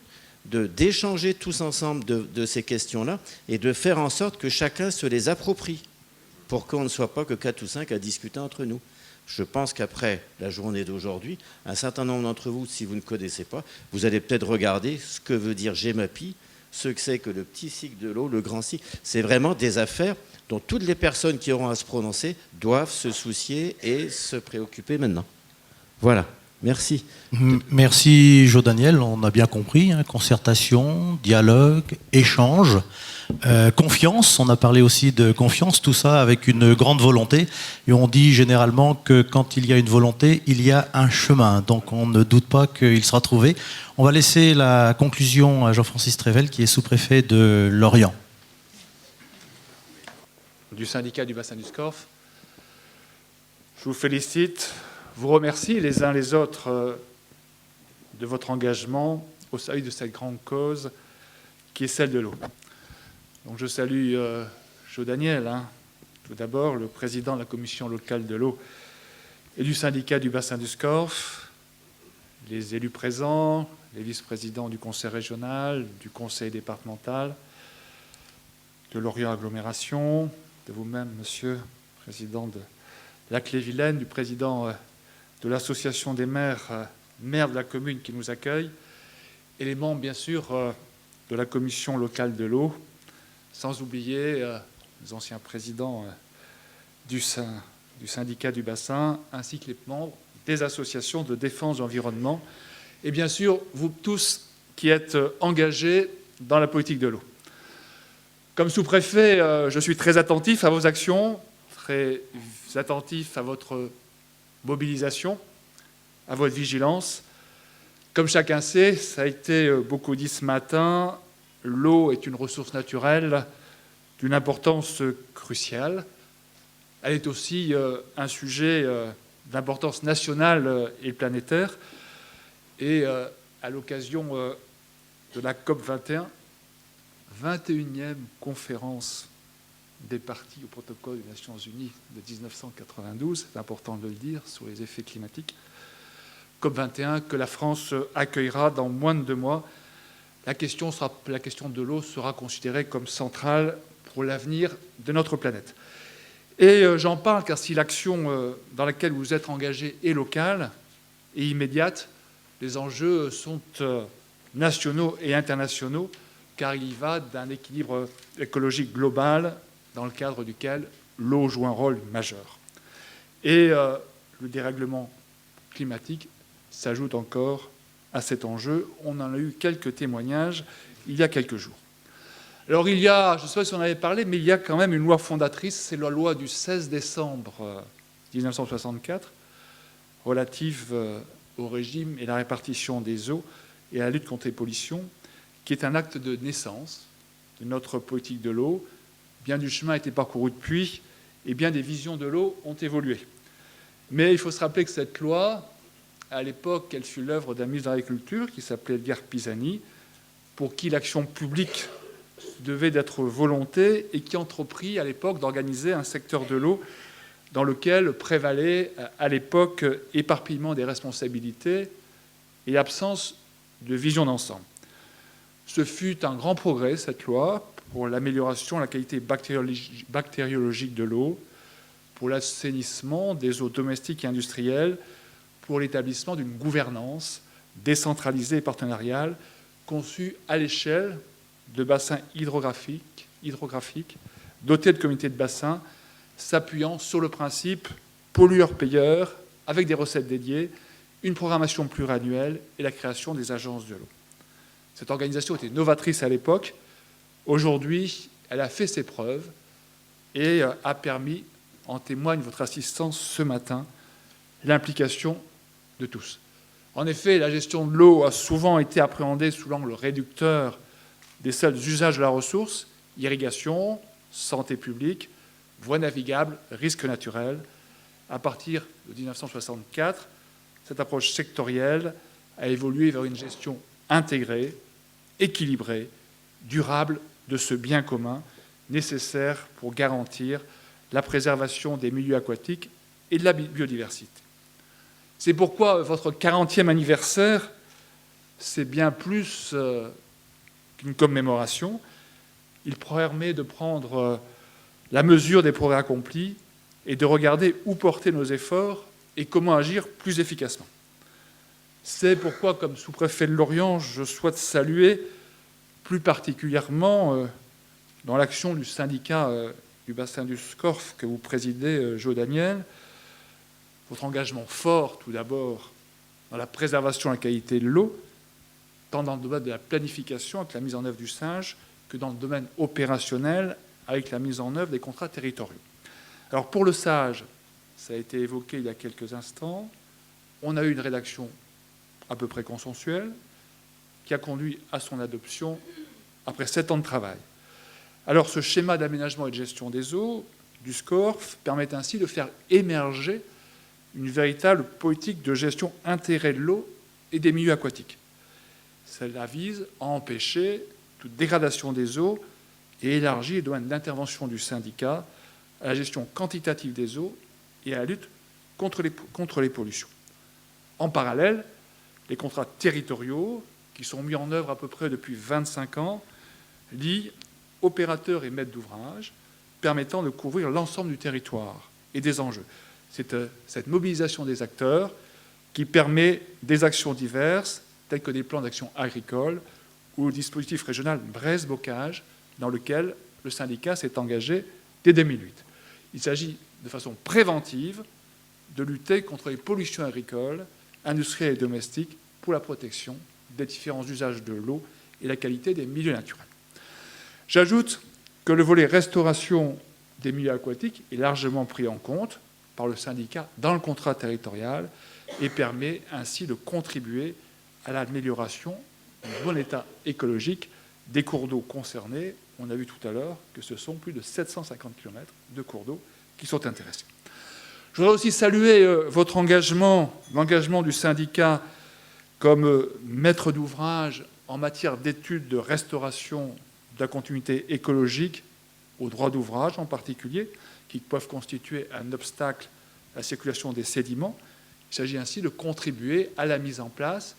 d'échanger tous ensemble de ces questions-là et de faire en sorte que chacun se les approprie pour qu'on ne soit pas que 4 ou 5 à discuter entre nous. Je pense qu'après la journée d'aujourd'hui, un certain nombre d'entre vous, si vous ne connaissez pas, vous allez peut-être regarder ce que veut dire GEMAPI, ce que c'est que le petit cycle de l'eau, le grand cycle. C'est vraiment des affaires dont toutes les personnes qui auront à se prononcer doivent se soucier et se préoccuper maintenant. Voilà, merci. Merci Jo Daniel, on a bien compris, concertation, dialogue, échange. Confiance, on a parlé aussi de confiance, tout ça avec une grande volonté. Et on dit généralement que quand il y a une volonté, il y a un chemin. Donc on ne doute pas qu'il sera trouvé. On va laisser la conclusion à Jean-Francis Trével, qui est sous-préfet de Lorient. Du syndicat du bassin du Scorff, je vous félicite, vous remercie les uns les autres de votre engagement au service de cette grande cause qui est celle de l'eau. Donc je salue Jo Daniel, tout d'abord, le président de la commission locale de l'eau et du syndicat du bassin du Scorff, les élus présents, les vice-présidents du conseil régional, du conseil départemental, de Lorient Agglomération, de vous-même, monsieur le président de la Clé-Vilaine, du président de l'association des maires, maires de la commune qui nous accueille, et les membres, bien sûr, de la commission locale de l'eau, sans oublier les anciens présidents du syndicat du bassin, ainsi que les membres des associations de défense de l'environnement, et bien sûr, vous tous qui êtes engagés dans la politique de l'eau. Comme sous-préfet, je suis très attentif à vos actions, très attentif à votre mobilisation, à votre vigilance. Comme chacun sait, ça a été beaucoup dit ce matin, l'eau est une ressource naturelle d'une importance cruciale. Elle est aussi un sujet d'importance nationale et planétaire. Et à l'occasion de la COP21, 21e conférence des parties au protocole des Nations Unies de 1992, c'est important de le dire, sur les effets climatiques, COP21 que la France accueillera dans moins de 2 mois. La question de l'eau sera considérée comme centrale pour l'avenir de notre planète. Et j'en parle car si l'action dans laquelle vous êtes engagés est locale et immédiate, les enjeux sont nationaux et internationaux, car il y va d'un équilibre écologique global dans le cadre duquel l'eau joue un rôle majeur. Et le dérèglement climatique s'ajoute encore à cet enjeu. On en a eu quelques témoignages il y a quelques jours. Alors il y a, je ne sais pas si on en avait parlé, mais il y a quand même une loi fondatrice, c'est la loi du 16 décembre 1964, relative au régime et la répartition des eaux et à la lutte contre les pollutions, qui est un acte de naissance de notre politique de l'eau. Bien du chemin a été parcouru depuis, et bien des visions de l'eau ont évolué. Mais il faut se rappeler que cette loi, à l'époque, elle fut l'œuvre d'un ministre de l'Agriculture qui s'appelait Edgar Pisani, pour qui l'action publique devait d'être volonté et qui entreprit à l'époque d'organiser un secteur de l'eau dans lequel prévalait à l'époque éparpillement des responsabilités et absence de vision d'ensemble. Ce fut un grand progrès, cette loi, pour l'amélioration de la qualité bactériologique de l'eau, pour l'assainissement des eaux domestiques et industrielles, pour l'établissement d'une gouvernance décentralisée et partenariale conçue à l'échelle de bassins hydrographiques dotés de comités de bassins, s'appuyant sur le principe pollueur-payeur, avec des recettes dédiées, une programmation pluriannuelle et la création des agences de l'eau. Cette organisation était novatrice à l'époque. Aujourd'hui, elle a fait ses preuves et a permis, en témoigne votre assistance ce matin, l'implication de tous. En effet, la gestion de l'eau a souvent été appréhendée sous l'angle réducteur des seuls usages de la ressource, irrigation, santé publique, voies navigables, risques naturels. À partir de 1964, cette approche sectorielle a évolué vers une gestion intégrée, équilibrée, durable de ce bien commun nécessaire pour garantir la préservation des milieux aquatiques et de la biodiversité. C'est pourquoi votre 40e anniversaire, c'est bien plus qu'une commémoration. Il permet de prendre la mesure des progrès accomplis et de regarder où porter nos efforts et comment agir plus efficacement. C'est pourquoi, comme sous-préfet de Lorient, je souhaite saluer plus particulièrement dans l'action du syndicat du bassin du Scorff que vous présidez, Jo Daniel, votre engagement fort, tout d'abord, dans la préservation de la qualité de l'eau, tant dans le domaine de la planification avec la mise en œuvre du SINGE que dans le domaine opérationnel avec la mise en œuvre des contrats territoriaux. Alors pour le SAGE, ça a été évoqué il y a quelques instants, on a eu une rédaction à peu près consensuelle qui a conduit à son adoption après 7 ans de travail. Alors ce schéma d'aménagement et de gestion des eaux du SCORF permet ainsi de faire émerger une véritable politique de gestion intégrée de l'eau et des milieux aquatiques. Cela vise à empêcher toute dégradation des eaux et élargir les domaines d'intervention du syndicat à la gestion quantitative des eaux et à la lutte contre les pollutions. En parallèle, les contrats territoriaux, qui sont mis en œuvre à peu près depuis 25 ans, lient opérateurs et maîtres d'ouvrage, permettant de couvrir l'ensemble du territoire et des enjeux. C'est cette mobilisation des acteurs qui permet des actions diverses, telles que des plans d'action agricole ou le dispositif régional Bresse-Bocage, dans lequel le syndicat s'est engagé dès 2008. Il s'agit de façon préventive de lutter contre les pollutions agricoles, industrielles et domestiques pour la protection des différents usages de l'eau et la qualité des milieux naturels. J'ajoute que le volet restauration des milieux aquatiques est largement pris en compte par le syndicat dans le contrat territorial et permet ainsi de contribuer à l'amélioration du bon état écologique des cours d'eau concernés. On a vu tout à l'heure que ce sont plus de 750 km de cours d'eau qui sont intéressés. Je voudrais aussi saluer votre engagement, l'engagement du syndicat comme maître d'ouvrage en matière d'études de restauration de la continuité écologique aux droits d'ouvrage en particulier, qui peuvent constituer un obstacle à la circulation des sédiments. Il s'agit ainsi de contribuer à la mise en place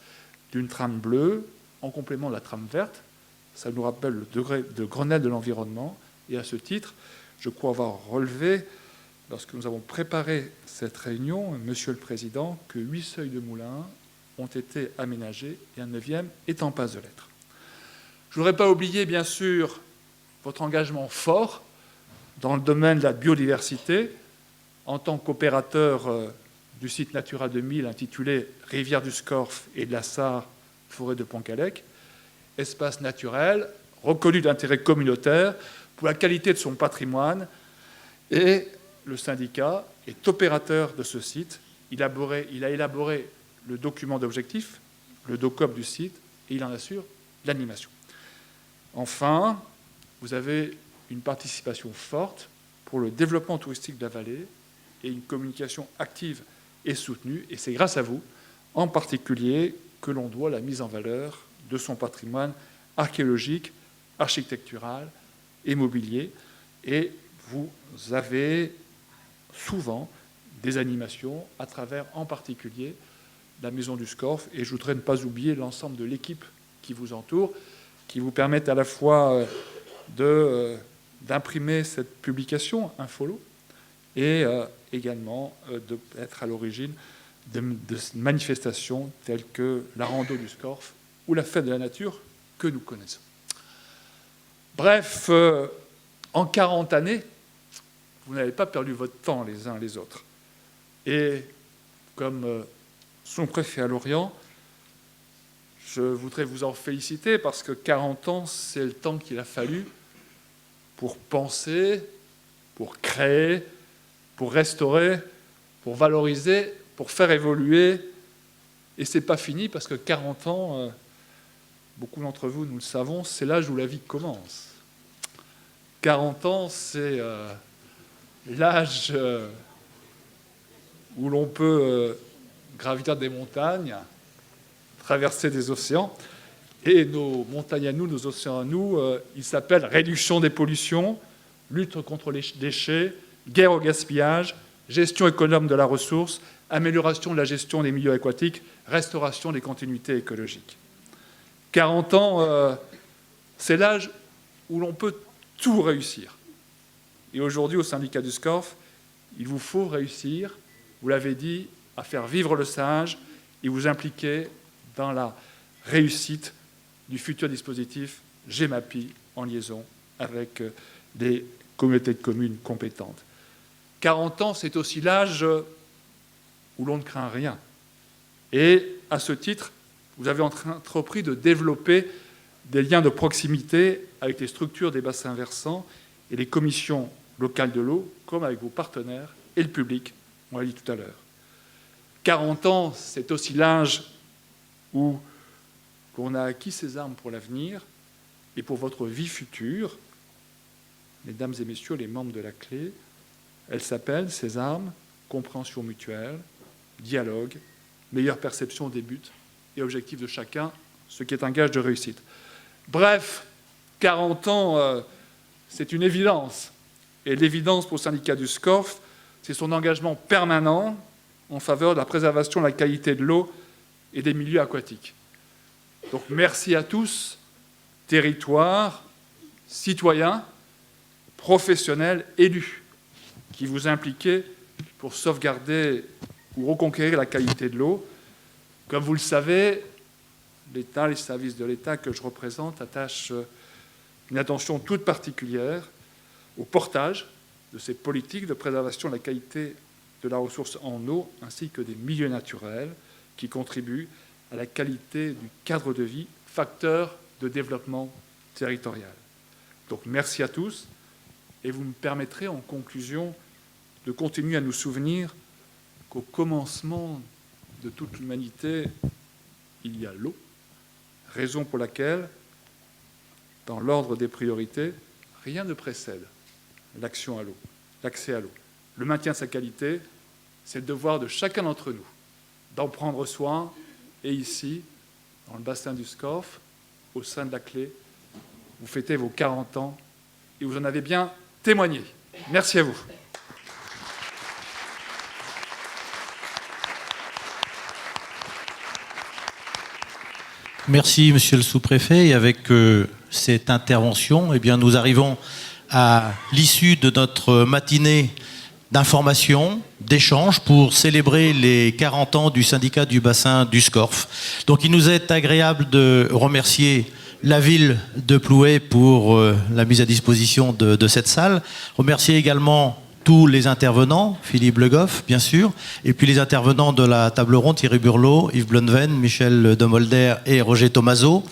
d'une trame bleue en complément de la trame verte. Ça nous rappelle le degré de Grenelle de l'environnement. Et à ce titre, je crois avoir relevé, lorsque nous avons préparé cette réunion, Monsieur le Président, que 8 seuils de moulins ont été aménagés et un 9e est en passe de l'être. Je ne voudrais pas oublier, bien sûr, votre engagement fort dans le domaine de la biodiversité en tant qu'opérateur du site Natura 2000 intitulé Rivière du Scorff et de la Sarre, forêt de Pont-Calec, espace naturel reconnu d'intérêt communautaire pour la qualité de son patrimoine, et le syndicat est opérateur de ce site. Il a élaboré le document d'objectif, le DOCOP du site, et il en assure l'animation. Enfin, vous avez une participation forte pour le développement touristique de la vallée et une communication active et soutenue, et c'est grâce à vous, en particulier, que l'on doit la mise en valeur de son patrimoine archéologique, architectural et mobilier, et vous avez souvent des animations à travers, en particulier, la Maison du Scorff, et je voudrais ne pas oublier l'ensemble de l'équipe qui vous entoure, qui vous permettent à la fois d'imprimer cette publication, Infolo, et également d'être à l'origine de manifestations telles que la rando du Scorff ou la fête de la nature que nous connaissons. Bref, en 40 années, vous n'avez pas perdu votre temps les uns les autres. Et comme son préfet à Lorient, je voudrais vous en féliciter parce que 40 ans, c'est le temps qu'il a fallu pour penser, pour créer, pour restaurer, pour valoriser, pour faire évoluer. Et c'est pas fini parce que 40 ans, beaucoup d'entre vous, nous le savons, c'est l'âge où la vie commence. 40 ans, c'est l'âge où l'on peut gravir des montagnes, traverser des océans. Et nos montagnes à nous, nos océans à nous, ils s'appellent réduction des pollutions, lutte contre les déchets, guerre au gaspillage, gestion économe de la ressource, amélioration de la gestion des milieux aquatiques, restauration des continuités écologiques. 40 ans, c'est l'âge où l'on peut tout réussir. Et aujourd'hui, au syndicat du Scorff, il vous faut réussir, vous l'avez dit, à faire vivre le sage et vous impliquer dans la réussite du futur dispositif GEMAPI en liaison avec des communautés de communes compétentes. 40 ans, c'est aussi l'âge où l'on ne craint rien. Et à ce titre, vous avez entrepris de développer des liens de proximité avec les structures des bassins versants et les commissions locales de l'eau, comme avec vos partenaires et le public, on l'a dit tout à l'heure. 40 ans, c'est aussi l'âge où on a acquis ses armes pour l'avenir et pour votre vie future. Mesdames et messieurs, les membres de la clé, elles s'appellent, ces armes, compréhension mutuelle, dialogue, meilleure perception des buts et objectifs de chacun, ce qui est un gage de réussite. Bref, 40 ans, c'est une évidence. Et l'évidence pour le syndicat du Scorff, c'est son engagement permanent en faveur de la préservation de la qualité de l'eau et des milieux aquatiques. Donc merci à tous, territoire, citoyens, professionnels, élus, qui vous impliquez pour sauvegarder ou reconquérir la qualité de l'eau. Comme vous le savez, l'État, les services de l'État que je représente attachent une attention toute particulière au portage de ces politiques de préservation de la qualité de la ressource en eau, ainsi que des milieux naturels qui contribuent à la qualité du cadre de vie, facteur de développement territorial. Donc merci à tous, et vous me permettrez en conclusion de continuer à nous souvenir qu'au commencement de toute l'humanité, il y a l'eau, raison pour laquelle, dans l'ordre des priorités, rien ne précède l'action à l'eau, l'accès à l'eau. Le maintien de sa qualité, c'est le devoir de chacun d'entre nous d'en prendre soin. Et ici, dans le bassin du Scorff, au sein de la Clé, vous fêtez vos 40 ans et vous en avez bien témoigné. Merci à vous. Merci, monsieur le sous-préfet. Et avec cette intervention, eh bien, nous arrivons à l'issue de notre matinée d'information, d'échange pour célébrer les 40 ans du syndicat du bassin du Scorff. Donc il nous est agréable de remercier la ville de Plouay pour la mise à disposition de cette salle. Remercier également tous les intervenants, Philippe Le Goff, bien sûr, et puis les intervenants de la table ronde, Thierry Burlot, Yves Blonven, Michel Demolder et Roger Tomaso.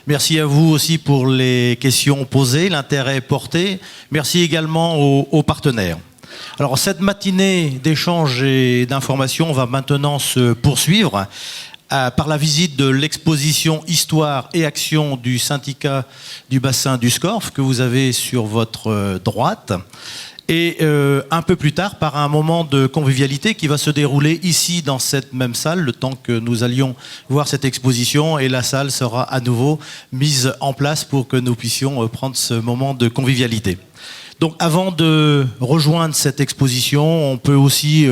Merci à vous aussi pour les questions posées, l'intérêt porté. Merci également aux partenaires. Alors, cette matinée d'échange et d'information va maintenant se poursuivre par la visite de l'exposition Histoire et Action du syndicat du bassin du Scorff que vous avez sur votre droite. Et un peu plus tard, par un moment de convivialité qui va se dérouler ici dans cette même salle, le temps que nous allions voir cette exposition, et la salle sera à nouveau mise en place pour que nous puissions prendre ce moment de convivialité. Donc avant de rejoindre cette exposition, on peut aussi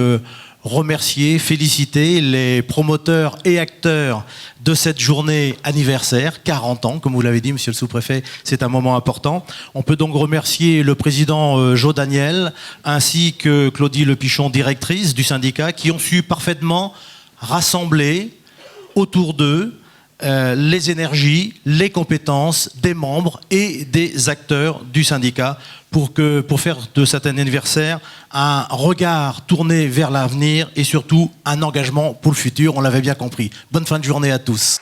remercier, féliciter les promoteurs et acteurs de cette journée anniversaire, 40 ans, comme vous l'avez dit, monsieur le sous-préfet, c'est un moment important. On peut donc remercier le président Jo Daniel, ainsi que Claudie Lepichon, directrice du syndicat, qui ont su parfaitement rassembler autour d'eux les énergies, les compétences des membres et des acteurs du syndicat pour faire de cet anniversaire un regard tourné vers l'avenir et surtout un engagement pour le futur, on l'avait bien compris. Bonne fin de journée à tous.